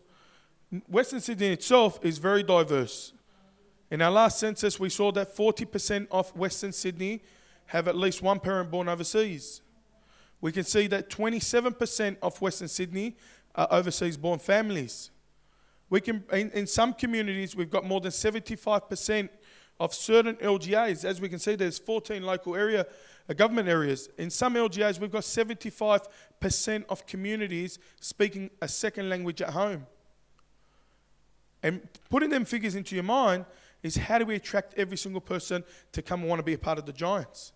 Western Sydney itself is very diverse. In our last census, we saw that 40% of Western Sydney have at least one parent born overseas. We can see that 27% of Western Sydney are overseas-born families. In some communities, we've got more than 75% of certain LGAs. As we can see, there's 14 local government areas. In some LGAs, we've got 75% of communities speaking a second language at home. And putting them figures into your mind is how do we attract every single person to come and want to be a part of the Giants?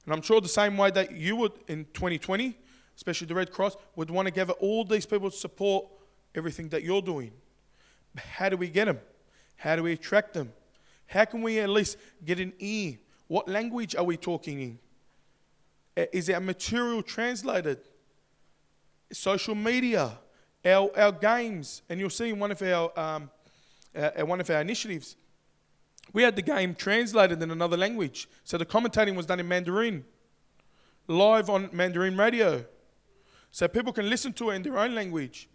And I'm sure the same way that you would in 2020, especially the Red Cross, would want to gather all these people to support everything that you're doing. But how do we get them? How do we attract them? How can we at least get an ear? What language are we talking in? Is our material translated? Social media, our games, and you'll see in one of our initiatives, we had the game translated in another language. So the commentating was done in Mandarin, live on Mandarin radio, so people can listen to it in their own language.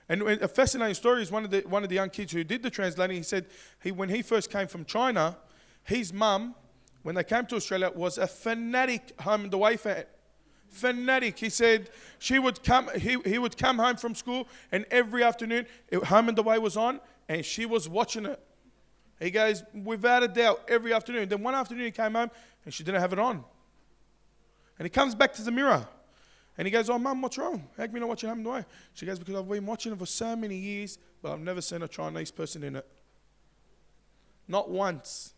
And a fascinating story is one of the young kids who did the translating. He said when he first came from China, his mum, when they came to Australia, was a fanatic Home and Away fan. Fanatic. He said he would come home from school, and every afternoon Home and Away was on, and she was watching it. He goes, without a doubt, every afternoon. Then one afternoon he came home, and she didn't have it on. And he comes back to the mirror. And he goes, oh, Mum, what's wrong? How come you're not watching Home and Away? She goes, because I've been watching it for so many years, but I've never seen a Chinese person in it. Not once.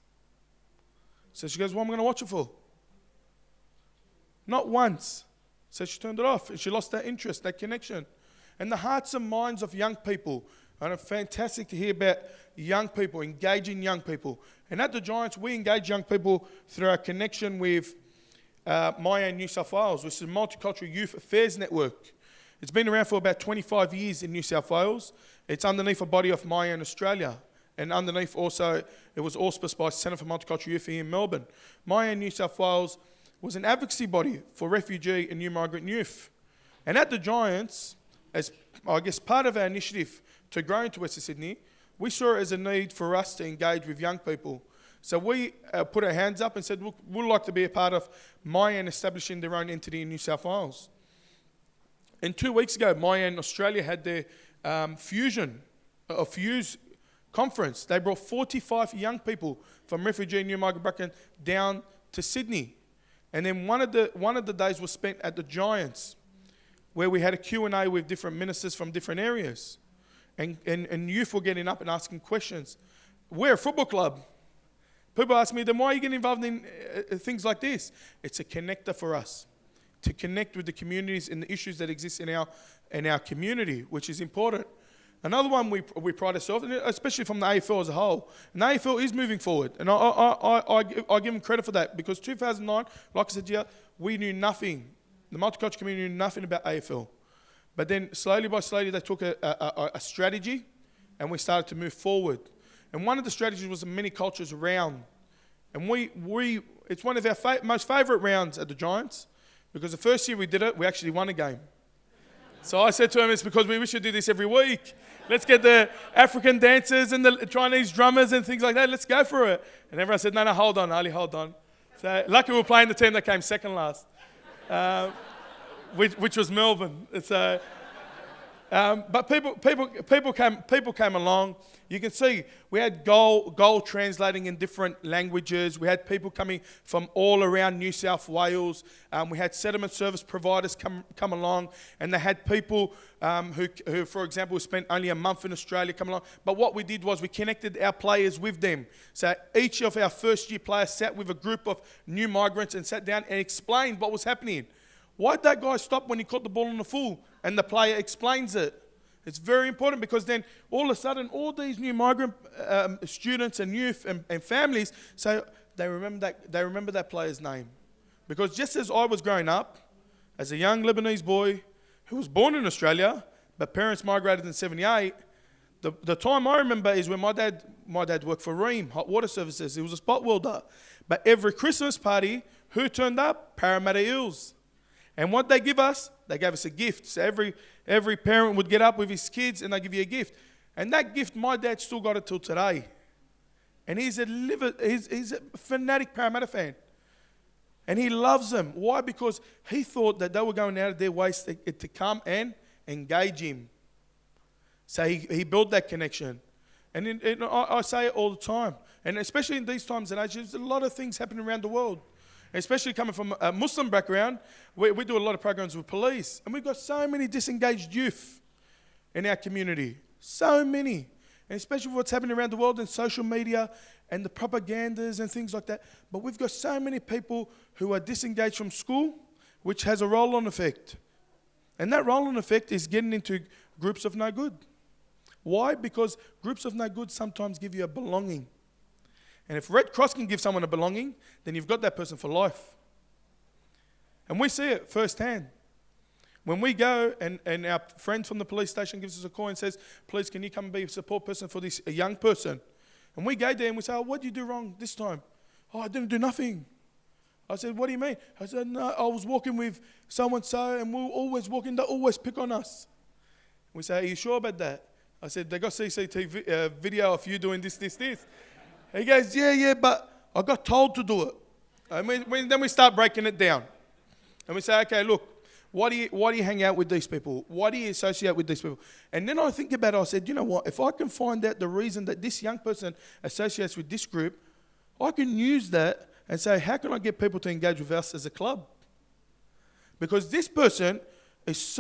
So she goes, what am I going to watch it for? Not once. So she turned it off, and she lost that interest, that connection. And the hearts and minds of young people, and it's fantastic to hear about young people, engaging young people. And at the Giants, we engage young people through our connection with Maya New South Wales, which is a multicultural youth affairs network. It's been around for about 25 years in New South Wales. It's underneath a body of Maya in Australia. And underneath also, it was auspiced by Centre for Multicultural Youth here in Melbourne. Maya New South Wales was an advocacy body for refugee and new migrant youth. And at the Giants, as I guess part of our initiative to grow into Western Sydney, we saw it as a need for us to engage with young people. So we put our hands up and said, look, we'd like to be a part of Mayan establishing their own entity in New South Wales. And 2 weeks ago, Mayan Australia had their Fuse conference. They brought 45 young people from refugee and new migrant background down to Sydney. And then one of the days was spent at the Giants, where we had a Q&A with different ministers from different areas. And youth were getting up and asking questions. We're a football club. People ask me, then why are you getting involved in things like this? It's a connector for us, to connect with the communities and the issues that exist in our community, which is important. Another one we pride ourselves, and especially from the AFL as a whole, and the AFL is moving forward. And I give them credit for that, because 2009, like I said, yeah, we knew nothing. The multicultural community knew nothing about AFL. But then slowly by slowly, they took a strategy, and we started to move forward. And one of the strategies was the many cultures round. And it's one of our most favourite rounds at the Giants, because the first year we did it, we actually won a game. So I said to him, it's because we should do this every week. Let's get the African dancers and the Chinese drummers and things like that. Let's go for it. And everyone said, no, hold on, Ali, hold on. So lucky we were playing the team that came second last. which was Melbourne. So, but people came along. You can see we had goal translating in different languages. We had people coming from all around New South Wales. We had settlement service providers come along, and they had people who, for example, spent only a month in Australia come along. But what we did was we connected our players with them. So each of our first-year players sat with a group of new migrants and sat down and explained what was happening. Why'd that guy stop when he caught the ball in the full? And the player explains it. It's very important, because then all of a sudden all these new migrant students and youth and families say they remember that player's name. Because just as I was growing up as a young Lebanese boy who was born in Australia but parents migrated in 78, the time I remember is when my dad worked for Ream, Hot Water Services. He was a spot welder. But every Christmas party, who turned up? Parramatta Eels. And what they gave us a gift. So every parent would get up with his kids and they give you a gift. And that gift, my dad still got it till today. And he's a fanatic Parramatta fan. And he loves them. Why? Because he thought that they were going out of their ways to come and engage him. So he built that connection. And I say it all the time. And especially in these times and ages, there's a lot of things happening around the world. Especially coming from a Muslim background, we do a lot of programs with police. And we've got so many disengaged youth in our community. So many. And especially with what's happening around the world in social media and the propagandas and things like that. But we've got so many people who are disengaged from school, which has a roll-on effect. And that roll-on effect is getting into groups of no good. Why? Because groups of no good sometimes give you a belonging. And if Red Cross can give someone a belonging, then you've got that person for life. And we see it firsthand. When we go and our friend from the police station gives us a call and says, please, can you come and be a support person for this young person? And we go there and we say, what did you do wrong this time? Oh, I didn't do nothing. I said, what do you mean? I said, no, I was walking with so-and-so and we were always walking, they always pick on us. We say, are you sure about that? I said, they got CCTV video of you doing this. He goes, yeah, but I got told to do it. And then we start breaking it down. And we say, okay, look, why do you hang out with these people? Why do you associate with these people? And then I think about it, I said, you know what, if I can find out the reason that this young person associates with this group, I can use that and say, how can I get people to engage with us as a club? Because this person is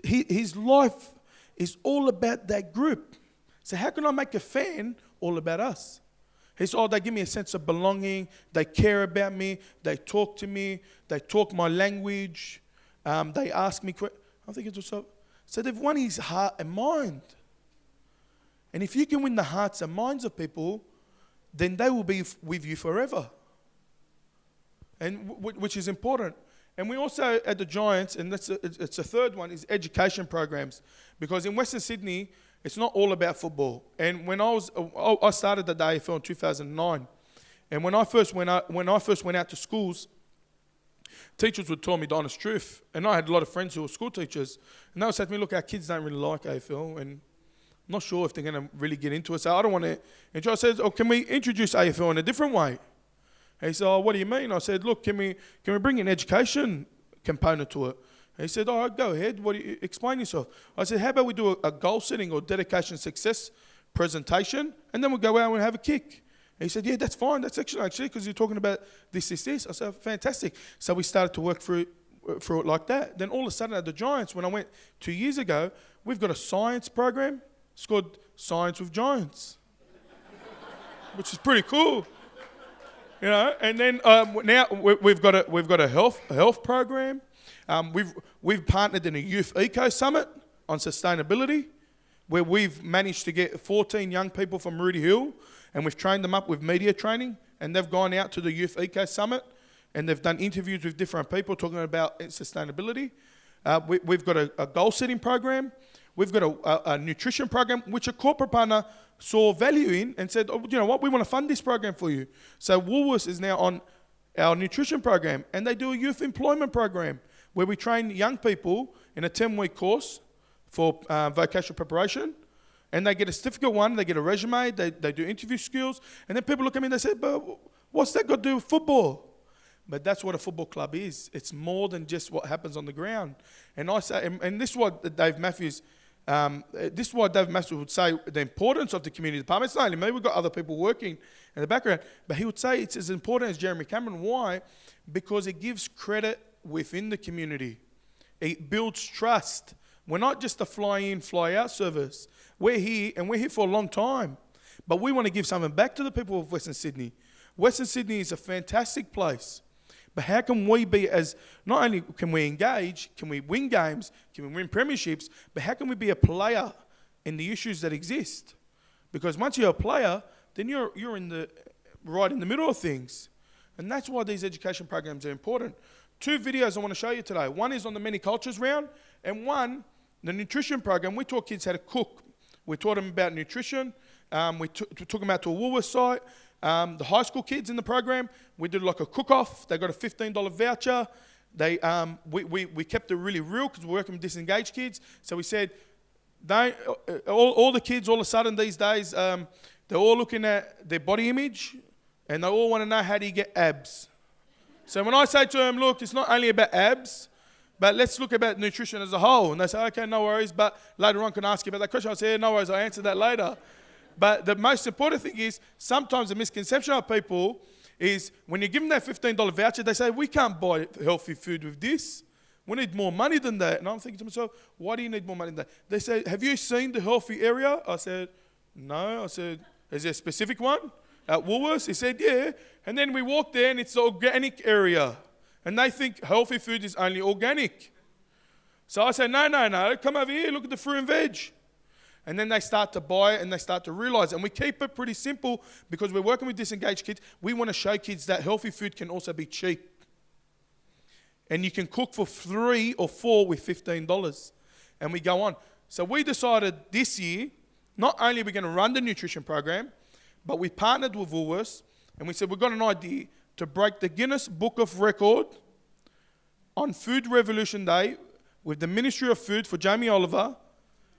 his life is all about that group. So how can I make a fan all about us? They give me a sense of belonging. They care about me. They talk to me. They talk my language. They ask me questions. I'm thinking to myself, so they've won his heart and mind. And if you can win the hearts and minds of people, then they will be with you forever. And which is important. And we also, at the Giants, and it's a third one, is education programs. Because in Western Sydney, it's not all about football. And when I started at the AFL in 2009, and when I first went out to schools, teachers would tell me the honest truth. And I had a lot of friends who were school teachers, and they would say to me, look, our kids don't really like AFL, and I'm not sure if they're going to really get into it. So I don't want to. And I said, can we introduce AFL in a different way? And he said, what do you mean? I said, look, can we bring an education component to it? And he said, go ahead. Explain yourself. I said, how about we do a goal setting or dedication success presentation, and then we'll go out and have a kick. And he said, yeah, that's fine. That's actually, because you're talking about this. I said, fantastic. So we started to work through it like that. Then all of a sudden at the Giants, when I went 2 years ago, we've got a science program. It's called Science with Giants, which is pretty cool. You know, and then now we've got a health program. We've partnered in a youth eco summit on sustainability, where we've managed to get 14 young people from Rudy Hill, and we've trained them up with media training, and they've gone out to the youth eco summit, and they've done interviews with different people talking about sustainability. We've got a goal setting program. We've got a nutrition program, which a corporate partner saw value in and said, you know what, we want to fund this program for you. So Woolworths is now on our nutrition program, and they do a youth employment program where we train young people in a 10-week course for vocational preparation, and they get a certificate one, they get a resume, they do interview skills, and then people look at me and they say, but what's that got to do with football? But that's what a football club is. It's more than just what happens on the ground. And I say, and this is what Dave Matthews would say, the importance of the community department. It's not only me, we've got other people working in the background, but he would say it's as important as Jeremy Cameron. Why? Because it gives credit within the community. It builds trust. We're not just a fly-in, fly-out service. We're here, and we're here for a long time. But we want to give something back to the people of Western Sydney. Western Sydney is a fantastic place. But how can we be not only can we engage, can we win games, can we win premierships, but how can we be a player in the issues that exist? Because once you're a player, then you're right in the middle of things. And that's why these education programs are important. 2 videos I want to show you today. One is on the many cultures round, and one, the nutrition program. We taught kids how to cook. We taught them about nutrition. We took them out to a Woolworths site. The high school kids in the program, we did like a cook-off. They got a $15 voucher. We kept it really real because we're working with disengaged kids. So we said, all the kids all of a sudden these days, they're all looking at their body image and they all want to know, how do you get abs? So when I say to them, look, it's not only about abs, but let's look about nutrition as a whole. And they say, okay, no worries, but later on can I ask you about that question? I say, yeah, no worries, I'll answer that later. But the most important thing is, sometimes the misconception of people is when you give them that $15 voucher, they say, we can't buy healthy food with this. We need more money than that. And I'm thinking to myself, why do you need more money than that? They say, have you seen the healthy area? I said, no. I said, is there a specific one at Woolworths? He said, yeah. And then we walked there and it's the organic area. And they think healthy food is only organic. So I said, no. Come over here, look at the fruit and veg. And then they start to buy it and they start to realise. And we keep it pretty simple because we're working with disengaged kids. We want to show kids that healthy food can also be cheap. And you can cook for 3 or 4 with $15. And we go on. So we decided this year, not only are we going to run the nutrition program, but we partnered with Woolworths and we said we've got an idea to break the Guinness Book of Record on Food Revolution Day with the Ministry of Food for Jamie Oliver.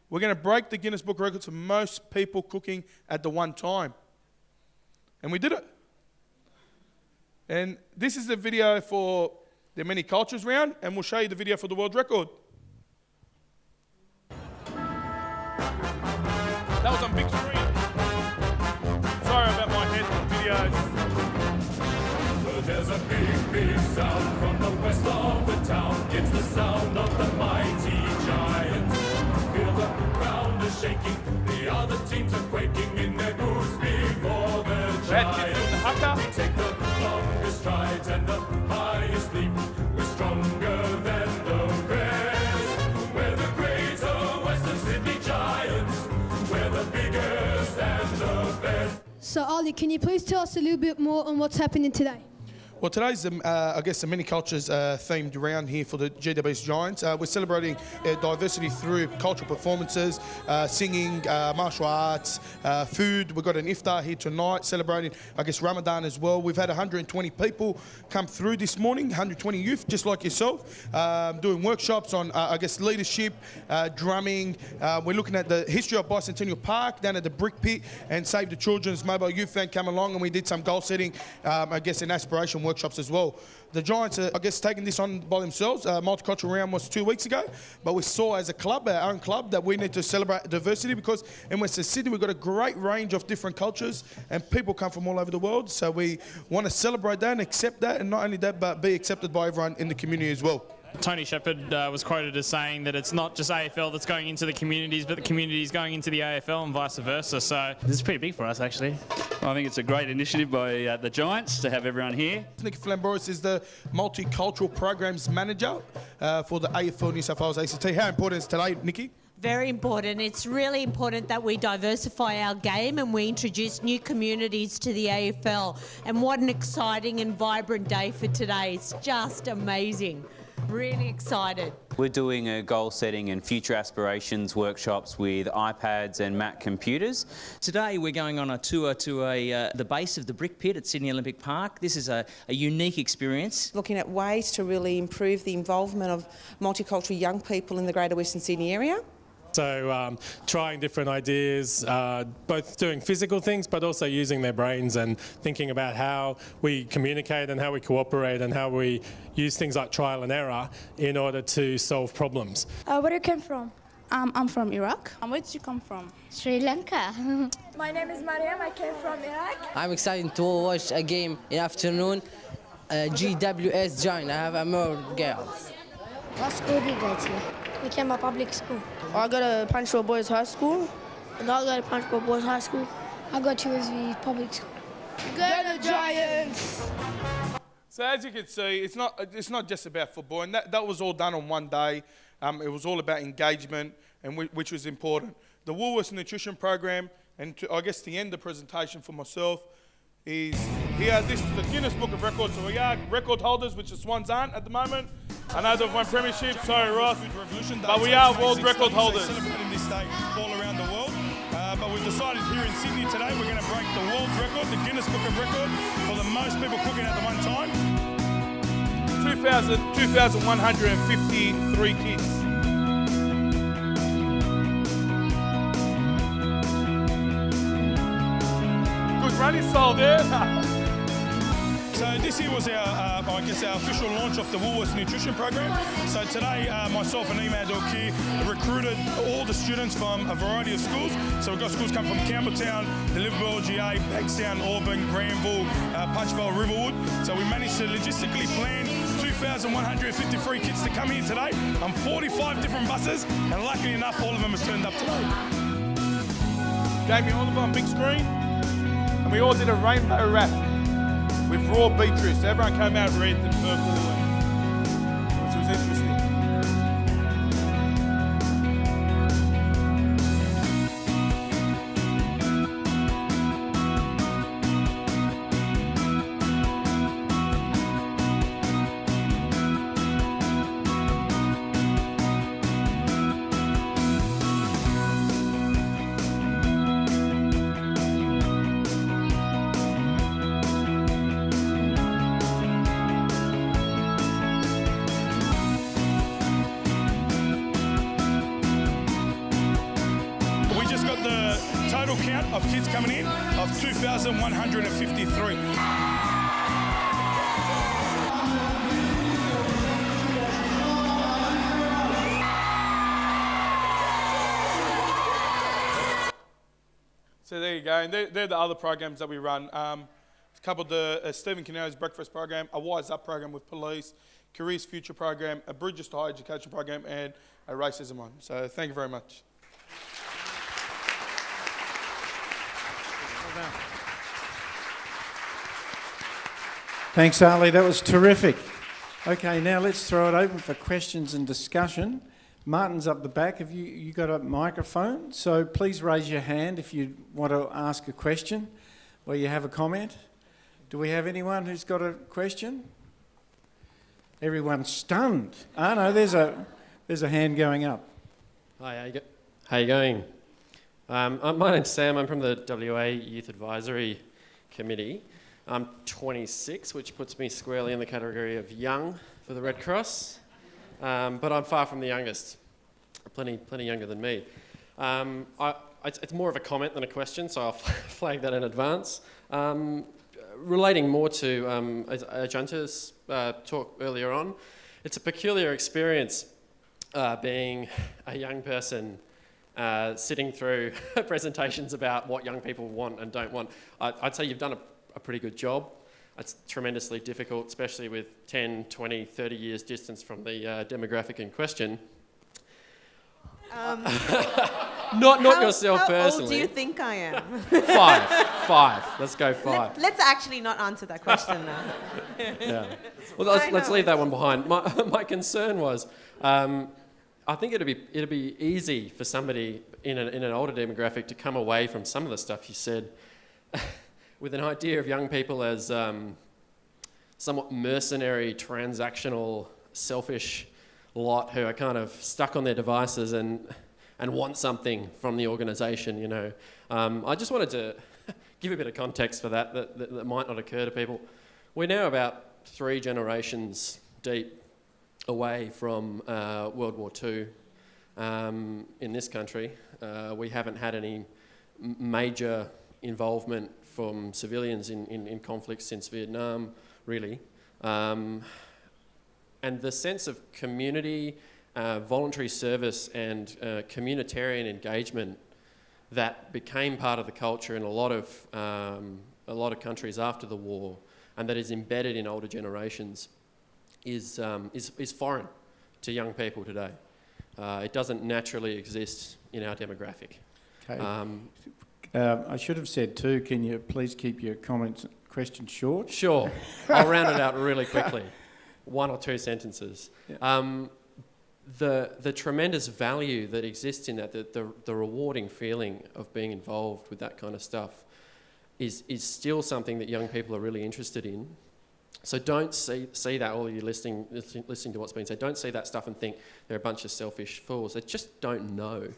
We're going to break the Guinness Book of Records for most people cooking at the one time. And we did it. And this is the video for the Many Cultures round, and we'll show you the video for the world record. That was on big screen. Sorry about my head videos. Well, there's a big sound from the west of the town. It's the sound of the mighty giants. Feel the ground is shaking. The other teams are quaking in their boots before the giants. We take the longest strides and the highest leap. We're stronger than the rest. We're the greater Western Sydney Giants. We're the biggest and the best. So, Ali, can you please tell us a little bit more on what's happening today? Well, today's, I guess, the Many Cultures themed round here for the GWS Giants. We're celebrating diversity through cultural performances, singing, martial arts, food. We've got an iftar here tonight celebrating, I guess, Ramadan as well. We've had 120 people come through this morning, 120 youth, just like yourself, doing workshops on, I guess, leadership, drumming. We're looking at the history of Bicentennial Park down at the Brick Pit, and Save the Children's Mobile Youth Van came along and we did some goal setting, I guess, and aspiration workshops as well. The Giants are, I guess, taking this on by themselves. Multicultural round was 2 weeks ago, but we saw as a club, our own club, that we need to celebrate diversity because in Western Sydney we've got a great range of different cultures and people come from all over the world. So we want to celebrate that and accept that, and not only that, but be accepted by everyone in the community as well. Tony Shepherd was quoted as saying that it's not just AFL that's going into the communities, but the communities going into the AFL and vice versa. So this is pretty big for us, actually. I think it's a great initiative by the Giants to have everyone here. Nicky Flamboris is the Multicultural Programs Manager for the AFL New South Wales ACT. How important is today, Nicky? Very important. It's really important that we diversify our game and we introduce new communities to the AFL. And what an exciting and vibrant day for today. It's just amazing. Really excited. We're doing a goal setting and future aspirations workshops with iPads and Mac computers. Today we're going on a tour to the base of the Brick Pit at Sydney Olympic Park. This is a unique experience. Looking at ways to really improve the involvement of multicultural young people in the Greater Western Sydney area. So trying different ideas, both doing physical things but also using their brains and thinking about how we communicate and how we cooperate and how we use things like trial and error in order to solve problems. Where do you come from? I'm from Iraq. And where did you come from? Sri Lanka. My name is Mariam. I came from Iraq. I'm excited to watch a game in afternoon. GWS Giant. I have a more girls. What school do you go to? We came to public school. I go to Punchbowl Boys High School. And I go to Punchbowl Boys High School. I go to Wisby Public School. Go the Giants! So as you can see, it's not just about football, and that was all done on one day. It was all about engagement, and which was important. The Woolworths Nutrition Program, and I guess to end the presentation for myself, is here. This is the Guinness Book of Records. So we are record holders, which the Swans aren't at the moment. I know they've won premiership, sorry Ross, but we are world record holders. Celebrating this day all around the world. But we've decided here in Sydney today we're going to break the world record, the Guinness Book of Record, for the most people cooking at the one time. 2,153 kids. Good running style there. So this year was our official launch of the Woolworths Nutrition Program. So today, myself and Emad Dorkir recruited all the students from a variety of schools. So we've got schools come from Campbelltown, the Liverpool LGA, Bankstown, Auburn, Granville, Punchbowl, Riverwood. So we managed to logistically plan 2,153 kids to come here today on 45 different buses, and luckily enough, all of them have turned up today. Gave me all of them on big screen, and we all did a rainbow wrap with raw beetroot. So everyone came out red and purple, which was interesting. Total count of kids coming in of 2,153. So there you go, and they're the other programs that we run. A couple of the Stephen Canary's breakfast program, a Wise Up program with police, Careers Future program, a Bridges to Higher Education program, and a Racism one. So thank you very much. Thanks, Ali. That was terrific. Okay, now let's throw it open for questions and discussion. Martin's up the back. Have you got a microphone? So please raise your hand if you want to ask a question or you have a comment. Do we have anyone who's got a question? Everyone's stunned. Oh no, there's a hand going up. Hi, how you going? My name's Sam. I'm from the WA Youth Advisory Committee. I'm 26, which puts me squarely in the category of young for the Red Cross, but I'm far from the youngest. Plenty younger than me. It's more of a comment than a question, so I'll flag that in advance. Relating more to Ajunta's talk earlier on, it's a peculiar experience being a young person sitting through presentations about what young people want and don't want. I'd say you've done a pretty good job. It's tremendously difficult, especially with 10, 20, 30 years distance from the demographic in question. Not yourself personally. How old do you think I am? Five. Let's go 5. Let's actually not answer that question now. Yeah. Well, let's leave that one behind. My concern was, I think it'd be easy for somebody in an older demographic to come away from some of the stuff you said with an idea of young people as somewhat mercenary, transactional, selfish lot who are kind of stuck on their devices and want something from the organisation, you know. I just wanted to give a bit of context for that might not occur to people. We're now about 3 generations deep away from World War II. in this country. We haven't had any major involvement from civilians in conflicts since Vietnam, really. And the sense of community, voluntary service and communitarian engagement that became part of the culture in a lot of countries after the war, and that is embedded in older generations, is foreign to young people today. It doesn't naturally exist in our demographic. Okay. I should have said too, can you please keep your questions short? Sure. I'll round it out really quickly. 1 or 2 sentences. Yeah. The tremendous value that exists in that, the rewarding feeling of being involved with that kind of stuff is still something that young people are really interested in. So don't see that, all of you listening to what's being said, don't see that stuff and think they're a bunch of selfish fools. They just don't know.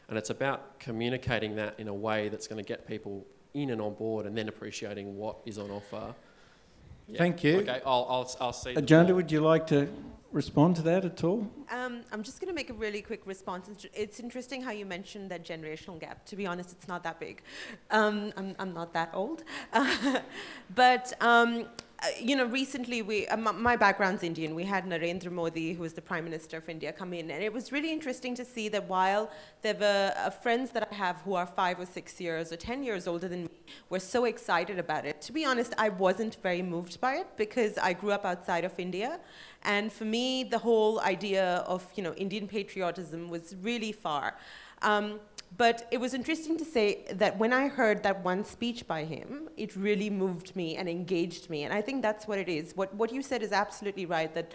And it's about communicating that in a way that's going to get people in and on board, and then appreciating what is on offer. Yeah. Thank you. Okay, I'll see. Ajanta, would you like to respond to that at all? I'm just going to make a really quick response. It's interesting how you mentioned that generational gap. To be honest, it's not that big. I'm not that old. But recently my background's Indian. We had Narendra Modi, who was the Prime Minister of India, come in, and it was really interesting to see that while there were friends that I have who are 5 or 6 years or 10 years older than me were so excited about it. To be honest, I wasn't very moved by it because I grew up outside of India, and for me, the whole idea of Indian patriotism was really far. But it was interesting to say that when I heard that one speech by him, it really moved me and engaged me. And I think that's what it is. What you said is absolutely right, that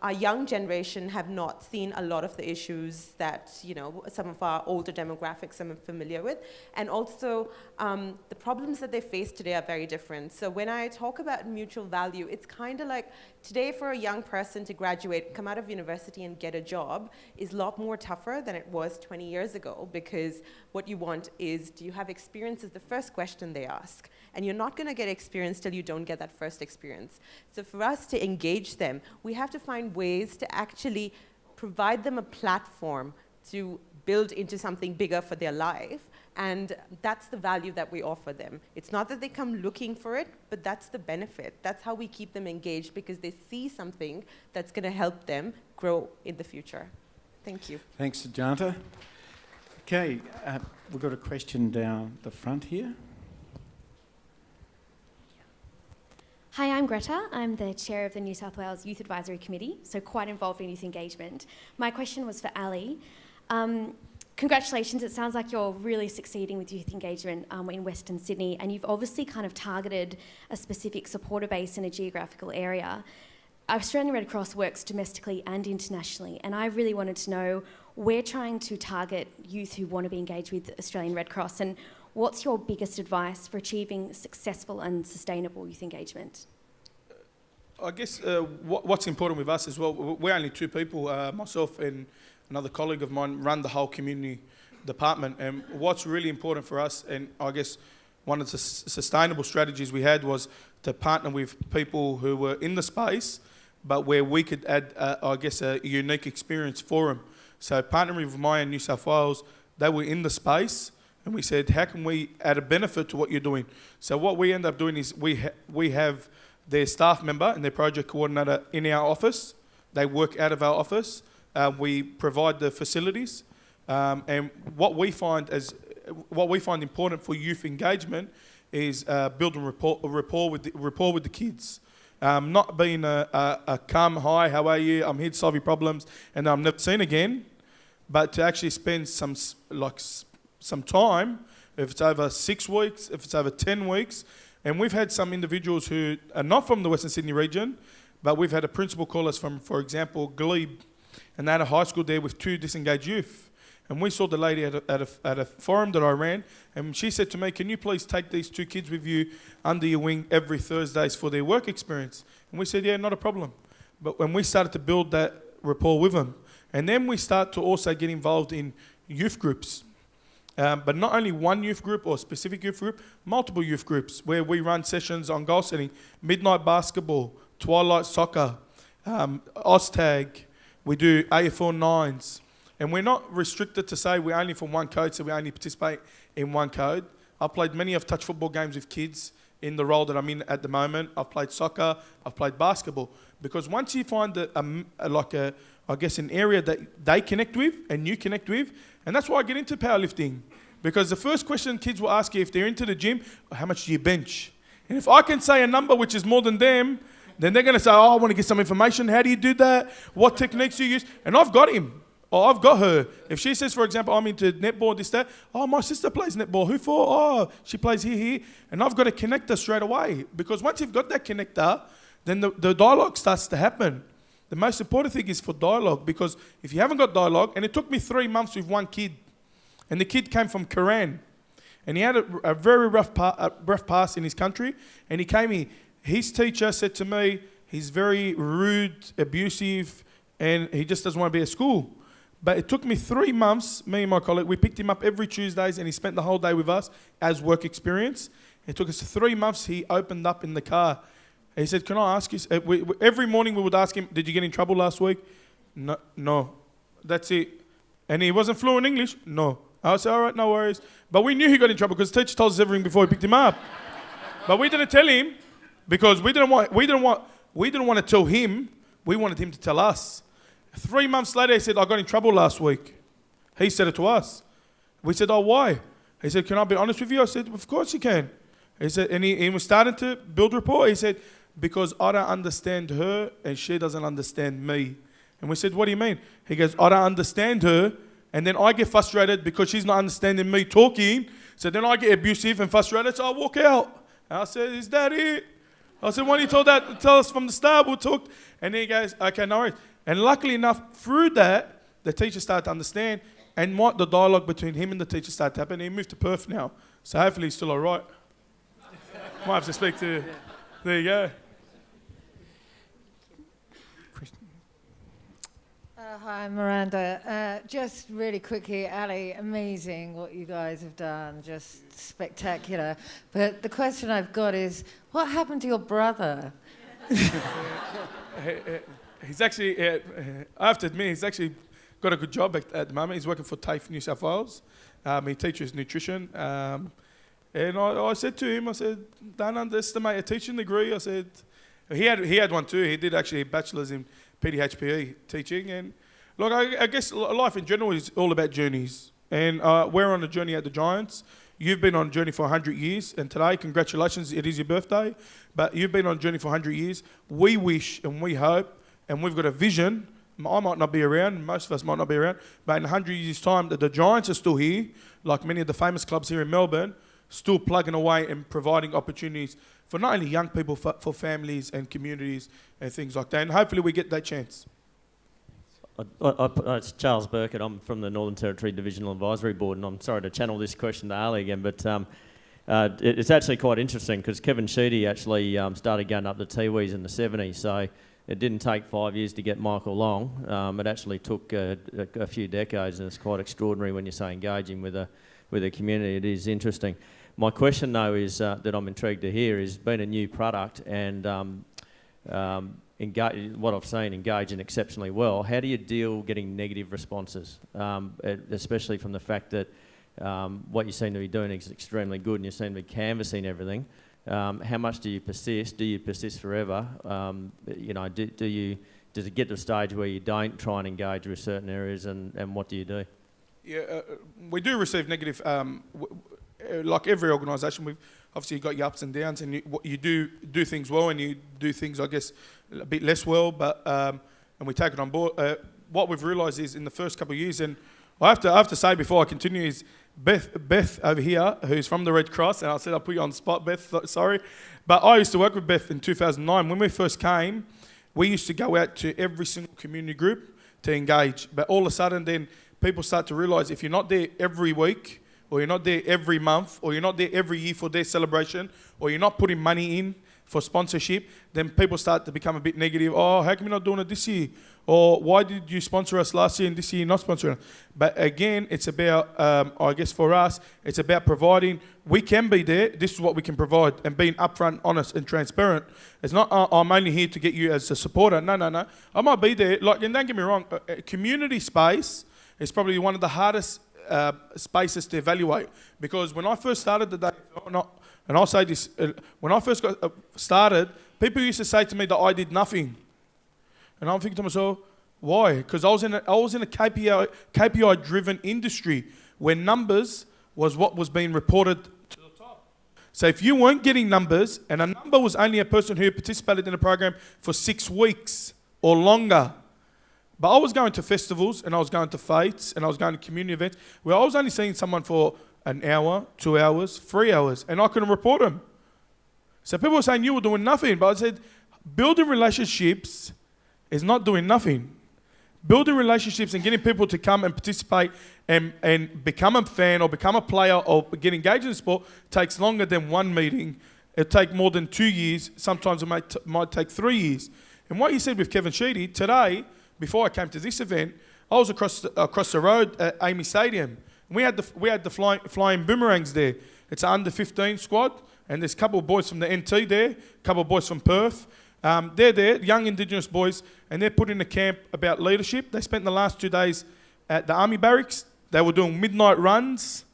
our young generation have not seen a lot of the issues that some of our older demographics are familiar with. And also, the problems that they face today are very different. So when I talk about mutual value, it's kind of like today for a young person to graduate, come out of university and get a job is a lot more tougher than it was 20 years ago, because what you want is, do you have experience, is the first question they ask. And you're not going to get experience till you don't get that first experience. So for us to engage them, we have to find ways to actually provide them a platform to build into something bigger for their life. And that's the value that we offer them. It's not that they come looking for it, but that's the benefit. That's how we keep them engaged, because they see something that's going to help them grow in the future. Thank you. Thanks, Ajanta. Okay, we've got a question down the front here. Hi, I'm Greta. I'm the chair of the New South Wales Youth Advisory Committee, so quite involved in youth engagement. My question was for Ali. Congratulations, it sounds like you're really succeeding with youth engagement in Western Sydney, and you've obviously kind of targeted a specific supporter base in a geographical area. Australian Red Cross works domestically and internationally, and I really wanted to know, we're trying to target youth who want to be engaged with Australian Red Cross, and what's your biggest advice for achieving successful and sustainable youth engagement? I guess what's important with us as well, we're only 2 people, myself and another colleague of mine run the whole community department, and what's really important for us, and I guess one of the sustainable strategies we had, was to partner with people who were in the space, but where we could add, a unique experience for them. So partnering with Maya in New South Wales, they were in the space, and we said, how can we add a benefit to what you're doing? So what we end up doing is we have their staff member and their project coordinator in our office. They work out of our office. We provide the facilities, and what we find important for youth engagement is building rapport with the kids. Not being a come, hi, how are you? I'm here to solve your problems, and I'm never seen again. But to actually spend some time, if it's over 6 weeks, if it's over 10 weeks, and we've had some individuals who are not from the Western Sydney region, but we've had a principal call us from, for example, Glebe, and they had a high school there with 2 disengaged youth. And we saw the lady at a forum that I ran, and she said to me, can you please take these 2 kids with you under your wing every Thursdays for their work experience? And we said, yeah, not a problem. But when we started to build that rapport with them, and then we start to also get involved in youth groups. But not only one youth group or specific youth group, multiple youth groups where we run sessions on goal setting, midnight basketball, twilight soccer, OzTag, we do AFL 9s. And we're not restricted to say we're only from one code, so we only participate in one code. I've played many of touch football games with kids in the role that I'm in at the moment. I've played soccer, I've played basketball. Because once you find an area that they connect with and you connect with, and that's why I get into powerlifting. Because the first question kids will ask you if they're into the gym, how much do you bench? And if I can say a number which is more than them, then they're going to say, I want to get some information. How do you do that? What techniques do you use? And I've got him. Or I've got her. If she says, for example, I'm into netball, this, that. Oh, my sister plays netball. Who for? Oh, she plays here. And I've got to connect her straight away. Because once you've got that connector, then the dialogue starts to happen. The most important thing is for dialogue. Because if you haven't got dialogue, and it took me 3 months with one kid. And the kid came from Quran. And he had a very rough past in his country. And he came here. His teacher said to me, he's very rude, abusive, and he just doesn't want to be at school. But it took me 3 months, me and my colleague, we picked him up every Tuesdays and he spent the whole day with us as work experience. It took us 3 months, he opened up in the car. He said, can I ask you, every morning we would ask him, did you get in trouble last week? No, that's it. And he wasn't fluent in English? No. I said, all right, no worries. But we knew he got in trouble because the teacher told us everything before we picked him up. But we didn't tell him because we didn't want to tell him, we wanted him to tell us. 3 months later, he said, I got in trouble last week. He said it to us. We said, oh, why? He said, can I be honest with you? I said, of course you can. He said, and he was starting to build rapport. He said, because I don't understand her and she doesn't understand me. And we said, what do you mean? He goes, I don't understand her and then I get frustrated because she's not understanding me talking. So then I get abusive and frustrated, so I walk out. And I said, is that it? I said, why don't you tell us from the start, we'll talk. And he goes, okay, no worries. And luckily enough, through that, the teacher started to understand, and the dialogue between him and the teacher started to happen. He moved to Perth now, so hopefully he's still all right. Might have to speak to... There you go. Hi, Miranda. Just really quickly, Ali, amazing what you guys have done, just spectacular. But the question I've got is, what happened to your brother? He's actually, I have to admit, he's actually got a good job at the moment. He's working for TAFE New South Wales. He teaches nutrition. And I said to him, I said, don't underestimate a teaching degree. I said, he had one too. He did actually a bachelor's in PDHPE teaching. And look, I guess life in general is all about journeys. And we're on a journey at the Giants. You've been on a journey for 100 years, and today, congratulations, it is your birthday, but you've been on a journey for 100 years. We wish and we hope, and we've got a vision, I might not be around, most of us might not be around, but in 100 years' time, that the Giants are still here, like many of the famous clubs here in Melbourne, still plugging away and providing opportunities for not only young people, for families and communities and things like that, and hopefully we get that chance. It's Charles Burkett. I'm from the Northern Territory Divisional Advisory Board, and I'm sorry to channel this question to Ali again, but it's actually quite interesting because Kevin Sheedy actually started going up the Tiwis in the 70s, so it didn't take 5 years to get Michael Long. It actually took a few decades, and it's quite extraordinary when you say engaging with a community. It is interesting. My question, though, is that I'm intrigued to hear is being a new product and what I've seen engaging exceptionally well. How do you deal getting negative responses, especially from the fact that what you seem to be doing is extremely good and you seem to be canvassing everything? How much do you persist? Do you persist forever? Does it get to a stage where you don't try and engage with certain areas, and what do you do? Yeah, we do receive negative. Like every organisation, we've obviously got your ups and downs, and you do things well, and you do things, I guess, a bit less well. But and we take it on board. What we've realised is in the first couple of years, and I have to say before I continue, is Beth over here, who's from the Red Cross, and I said I'll put you on the spot, Beth. Sorry, but I used to work with Beth in 2009. When we first came, we used to go out to every single community group to engage. But all of a sudden, then people start to realise if you're not there every week, or you're not there every month, or you're not there every year for their celebration, or you're not putting money in for sponsorship, then people start to become a bit negative. Oh, how come you're not doing it this year? Or why did you sponsor us last year and this year you're not sponsoring us? But again, it's about, I guess for us, it's about providing, we can be there, this is what we can provide, and being upfront, honest and transparent. It's not, I'm only here to get you as a supporter. No. I might be there, and don't get me wrong, community space, is probably one of the hardest spaces to evaluate, because when I first started the AFL, and I'll say this, when I first got started, people used to say to me that I did nothing. And I'm thinking to myself, why? Because I was in a KPI-driven industry where numbers was what was being reported to the top. So if you weren't getting numbers, and a number was only a person who participated in a program for 6 weeks or longer, but I was going to festivals, and I was going to fetes, and I was going to community events where I was only seeing someone for an hour, 2 hours, 3 hours, and I couldn't report them. So people were saying you were doing nothing, but I said, building relationships is not doing nothing. Building relationships and getting people to come and participate and become a fan or become a player or get engaged in sport takes longer than one meeting. It takes more than 2 years. Sometimes it might take 3 years. And what you said with Kevin Sheedy, today, before I came to this event, I was across the road at Amy Stadium. We had the flying boomerangs there. It's an under-15 squad, and there's a couple of boys from the NT there, a couple of boys from Perth. They're there, young Indigenous boys, and they're put in a camp about leadership. They spent the last 2 days at the army barracks. They were doing midnight runs.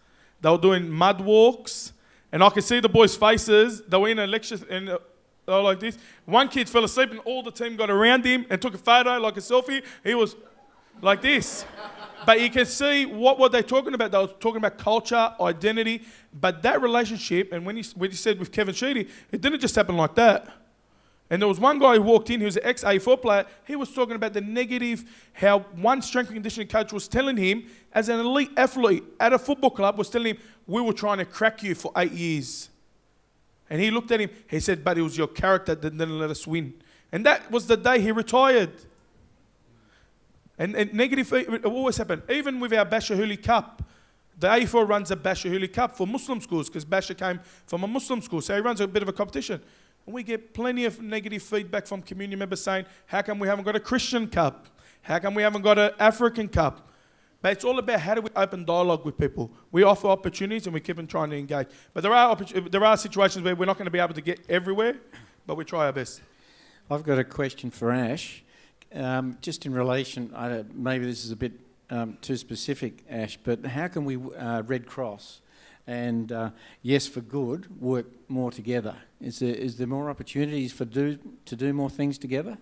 They were doing mud walks. And I could see the boys' faces. They were in a lecture, and they were like this. One kid fell asleep, and all the team got around him and took a photo, like a selfie. He was like this. But you can see what were they talking about. They were talking about culture, identity. But that relationship, and when you said with Kevin Sheedy, it didn't just happen like that. And there was one guy who walked in, who was an ex-A4 player. He was talking about the negative, how one strength and conditioning coach was telling him, as an elite athlete at a football club, was telling him, we were trying to crack you for 8 years. And he looked at him, he said, but it was your character that didn't let us win. And that was the day he retired. And negative, it always happened. Even with our Bashahuli Cup, the A4 runs a Bashahuli Cup for Muslim schools, because Basha came from a Muslim school, so he runs a bit of a competition. And we get plenty of negative feedback from community members saying, how come we haven't got a Christian Cup? How come we haven't got an African Cup? But it's all about how do we open dialogue with people. We offer opportunities and we keep on trying to engage. But there are situations where we're not going to be able to get everywhere, but we try our best. I've got a question for Ash. Just in relation, maybe this is a bit too specific, Ash, but how can we, Red Cross and Yes for Good, work more together? Is there more opportunities to do more things together?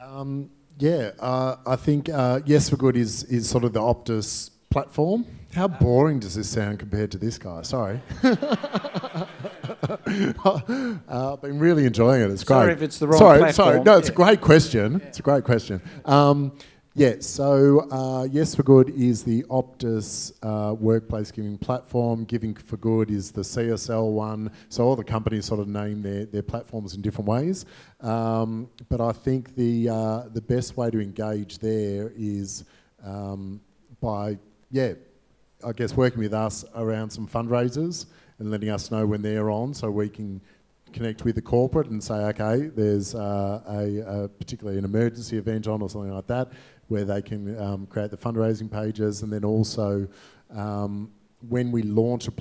I think Yes for Good is sort of the Optus platform. How boring does this sound compared to this guy? Sorry. I've been really enjoying it. It's great. Sorry if it's the wrong platform. Sorry. No, it's a great question. It's a great question. Yes for Good is the Optus workplace giving platform. Giving for Good is the CSL one. So all the companies sort of name their platforms in different ways. But I think the best way to engage there is by working with us around some fundraisers and letting us know when they're on, so we can connect with the corporate and say, okay, there's particularly an emergency event on or something like that, where they can create the fundraising pages. And then also when we launch a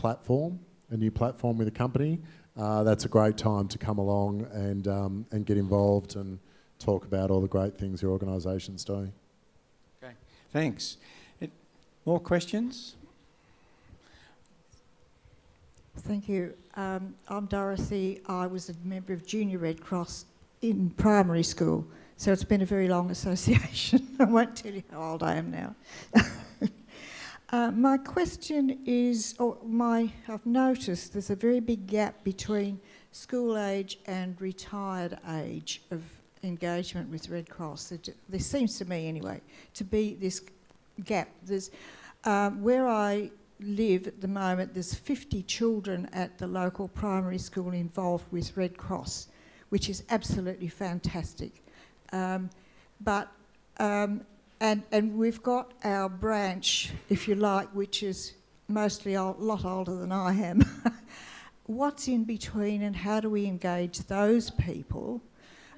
new platform with a company, that's a great time to come along and get involved and talk about all the great things your organisation's doing. Okay, thanks. More questions? Thank you. I'm Dorothy. I was a member of Junior Red Cross in primary school, so it's been a very long association. I won't tell you how old I am now. My question is, I've noticed there's a very big gap between school age and retired age of engagement with Red Cross. There seems to me, anyway, to be this gap. There's where I live at the moment, there's 50 children at the local primary school involved with Red Cross, which is absolutely fantastic. And we've got our branch, if you like, which is mostly a lot older than I am. What's in between, and how do we engage those people?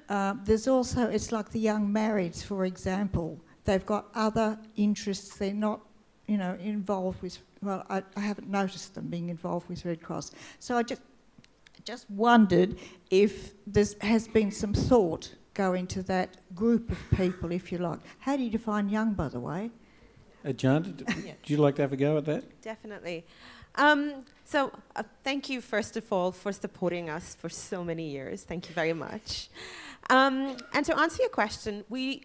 There's also, it's like the young marrieds, for example. They've got other interests. They're not, involved with, well, I haven't noticed them being involved with Red Cross. So I just wondered if there has been some thought go into that group of people, if you like. How do you define young, by the way? Janta, do you like to have a go at that? Definitely. Thank you, first of all, for supporting us for so many years. Thank you very much. And to answer your question, we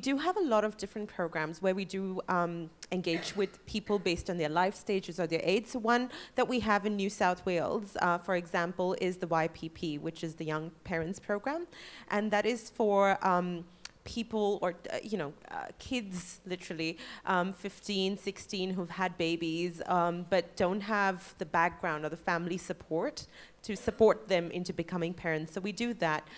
do have a lot of different programs where we do engage with people based on their life stages or their age. So one that we have in New South Wales, for example, is the YPP, which is the Young Parents Program. And that is for people or kids literally 15, 16 who've had babies but don't have the background or the family support to support them into becoming parents. So we do that.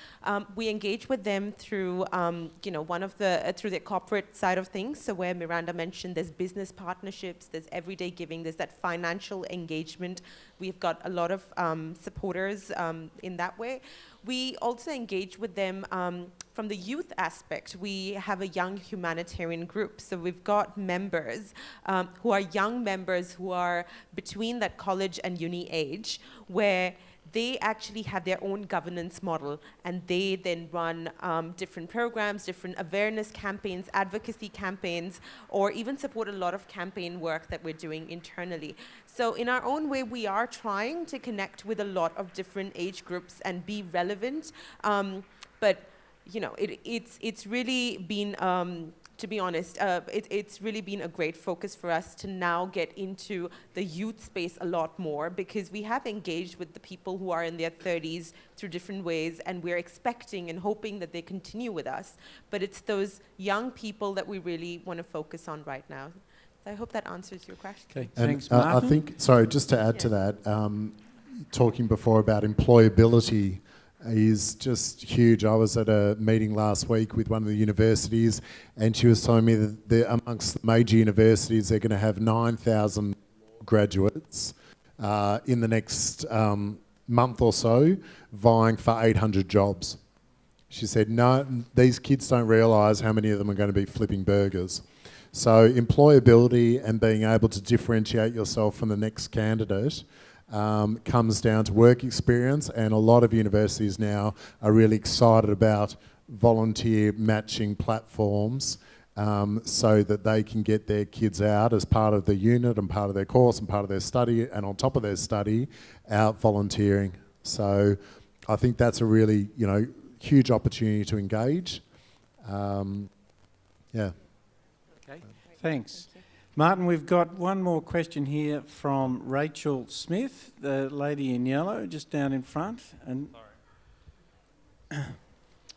We engage with them through through the corporate side of things. So where Miranda mentioned there's business partnerships, there's everyday giving, there's that financial engagement. We've got a lot of supporters in that way. We also engage with them from the youth aspect. We have a young humanitarian group. So we've got members who are young members who are between that college and uni age, where they actually have their own governance model, and they then run different programs, different awareness campaigns, advocacy campaigns, or even support a lot of campaign work that we're doing internally. So in our own way, we are trying to connect with a lot of different age groups and be relevant. But it's really been, to be honest, it's really been a great focus for us to now get into the youth space a lot more, because we have engaged with the people who are in their 30s through different ways, and we're expecting and hoping that they continue with us. But it's those young people that we really want to focus on right now. So I hope that answers your question. Okay, And, thanks, Martin. I think, sorry, just to add to that, talking before about employability is just huge. I was at a meeting last week with one of the universities, and she was telling me that amongst the major universities, they're going to have 9,000 graduates in the next month or so, vying for 800 jobs. She said, no, these kids don't realise how many of them are going to be flipping burgers. So employability and being able to differentiate yourself from the next candidate comes down to work experience, and a lot of universities now are really excited about volunteer matching platforms so that they can get their kids out as part of the unit and part of their course and part of their study, and on top of their study, out volunteering. So I think that's a really, huge opportunity to engage. Yeah. Okay, thanks. Martin, we've got one more question here from Rachel Smith, the lady in yellow, just down in front. And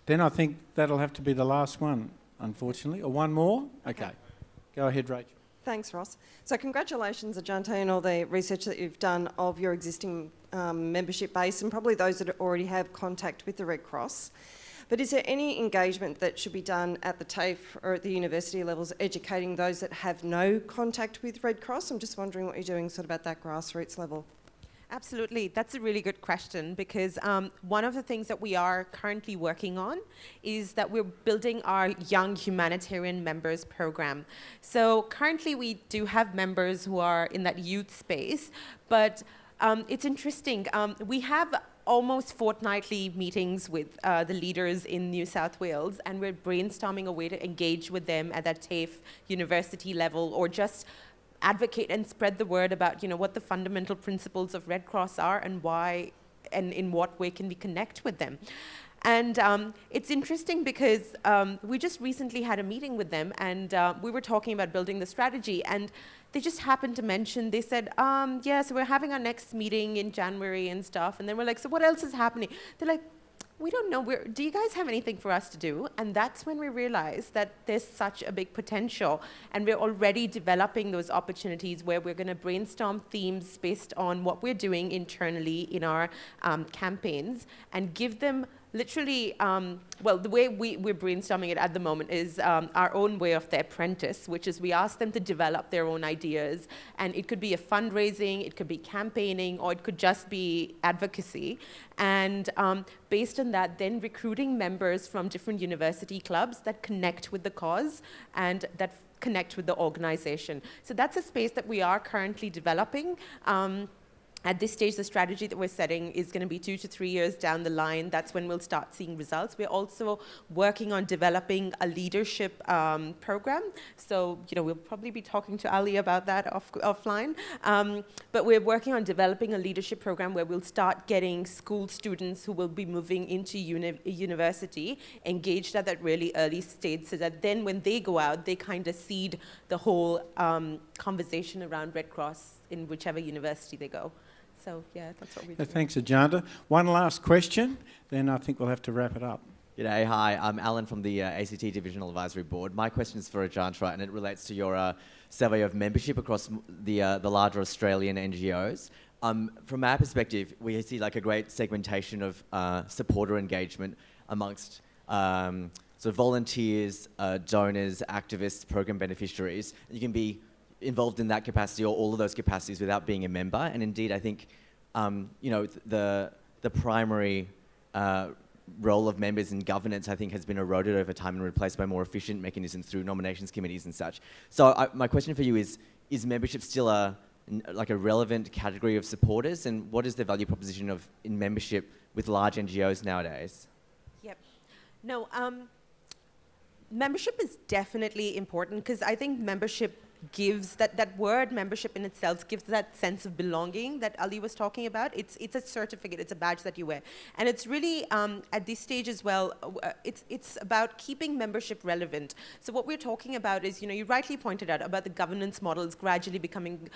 then I think that'll have to be the last one, unfortunately. Or one more? Okay. Go ahead, Rachel. Thanks, Ross. So congratulations, Ajante, and all the research that you've done of your existing membership base, and probably those that already have contact with the Red Cross. But is there any engagement that should be done at the TAFE or at the university levels, educating those that have no contact with Red Cross? I'm just wondering what you're doing sort of at that grassroots level. Absolutely. That's a really good question, because one of the things that we are currently working on is that we're building our Young Humanitarian Members program. So currently we do have members who are in that youth space, but it's interesting. We have almost fortnightly meetings with the leaders in New South Wales, and we're brainstorming a way to engage with them at that TAFE university level, or just advocate and spread the word about what the fundamental principles of Red Cross are and why and in what way can we connect with them. And it's interesting because we just recently had a meeting with them, and we were talking about building the strategy, and they just happened to mention, they said, yeah, so we're having our next meeting in January and stuff. And then we're like, so what else is happening? They're like, we don't know. Do you guys have anything for us to do? And that's when we realized that there's such a big potential. And we're already developing those opportunities where we're going to brainstorm themes based on what we're doing internally in our campaigns, and give them literally, the way we're brainstorming it at the moment is our own way of the apprentice, which is we ask them to develop their own ideas. And it could be a fundraising, it could be campaigning, or it could just be advocacy. And based on that, then recruiting members from different university clubs that connect with the cause and that connect with the organization. So that's a space that we are currently developing. At this stage, the strategy that we're setting is going to be 2 to 3 years down the line. That's when we'll start seeing results. We're also working on developing a leadership program. So, we'll probably be talking to Ali about that offline. But we're working on developing a leadership program where we'll start getting school students who will be moving into university engaged at that really early stage, so that then when they go out, they kind of seed the whole conversation around Red Cross in whichever university they go. So, yeah, that's what we do. Thanks, Ajanta. One last question, then I think we'll have to wrap it up. G'day, hi, I'm Alan from the ACT Divisional Advisory Board. My question is for Ajanta, and it relates to your survey of membership across the larger Australian NGOs. From our perspective, we see like a great segmentation of supporter engagement amongst sort of volunteers, donors, activists, program beneficiaries. You can be involved in that capacity or all of those capacities without being a member. And indeed, I think, the primary role of members in governance, I think, has been eroded over time and replaced by more efficient mechanisms through nominations committees and such. So my question for you is membership still a relevant category of supporters? And what is the value proposition in membership with large NGOs nowadays? Yep. No, membership is definitely important, because I think membership gives, that word membership in itself gives that sense of belonging that Ali was talking about. It's a certificate, it's a badge that you wear. And it's really, at this stage as well, it's about keeping membership relevant. So what we're talking about is, you rightly pointed out about the governance models gradually becoming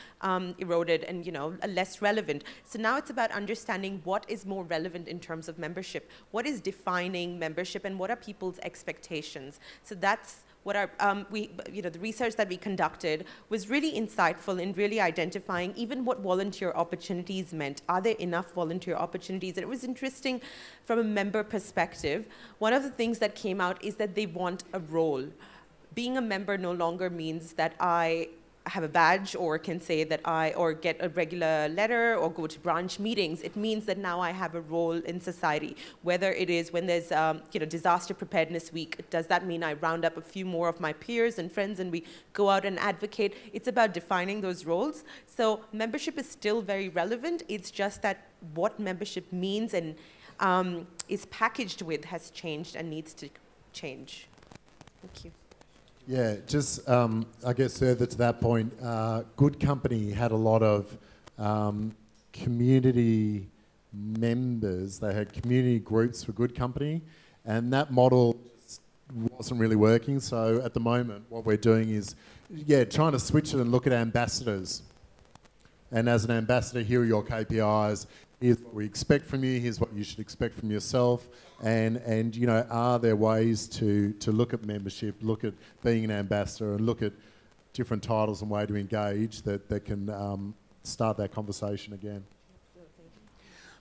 eroded and, less relevant. So now it's about understanding what is more relevant in terms of membership. What is defining membership, and what are people's expectations? So that's what the research that we conducted was really insightful in really identifying even what volunteer opportunities meant. Are there enough volunteer opportunities? And it was interesting from a member perspective. One of the things that came out is that they want a role. Being a member no longer means that I have a badge or can say that or get a regular letter or go to branch meetings. It means that now I have a role in society. Whether it is when there's disaster preparedness week, does that mean I round up a few more of my peers and friends and we go out and advocate? It's about defining those roles. So membership is still very relevant. It's just that what membership means and is packaged with has changed and needs to change. Thank you. Yeah, just I guess further to that point, Good Company had a lot of community members. They had community groups for Good Company, and that model wasn't really working. So at the moment, what we're doing is, trying to switch it and look at ambassadors. And as an ambassador, here are your KPIs. Here's what we expect from you. Here's what you should expect from yourself. And are there ways to look at membership, look at being an ambassador, and look at different titles and way to engage that can start that conversation again.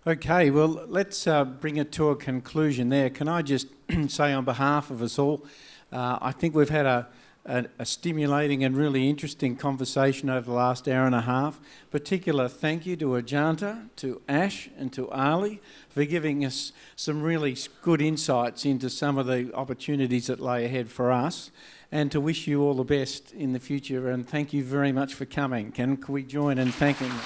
Okay, well, let's bring it to a conclusion there. Can I just say on behalf of us all, I think we've had a stimulating and really interesting conversation over the last hour and a half. Particular thank you to Ajanta, to Ash and to Ali for giving us some really good insights into some of the opportunities that lay ahead for us, and to wish you all the best in the future, and thank you very much for coming. Can we join in thanking them?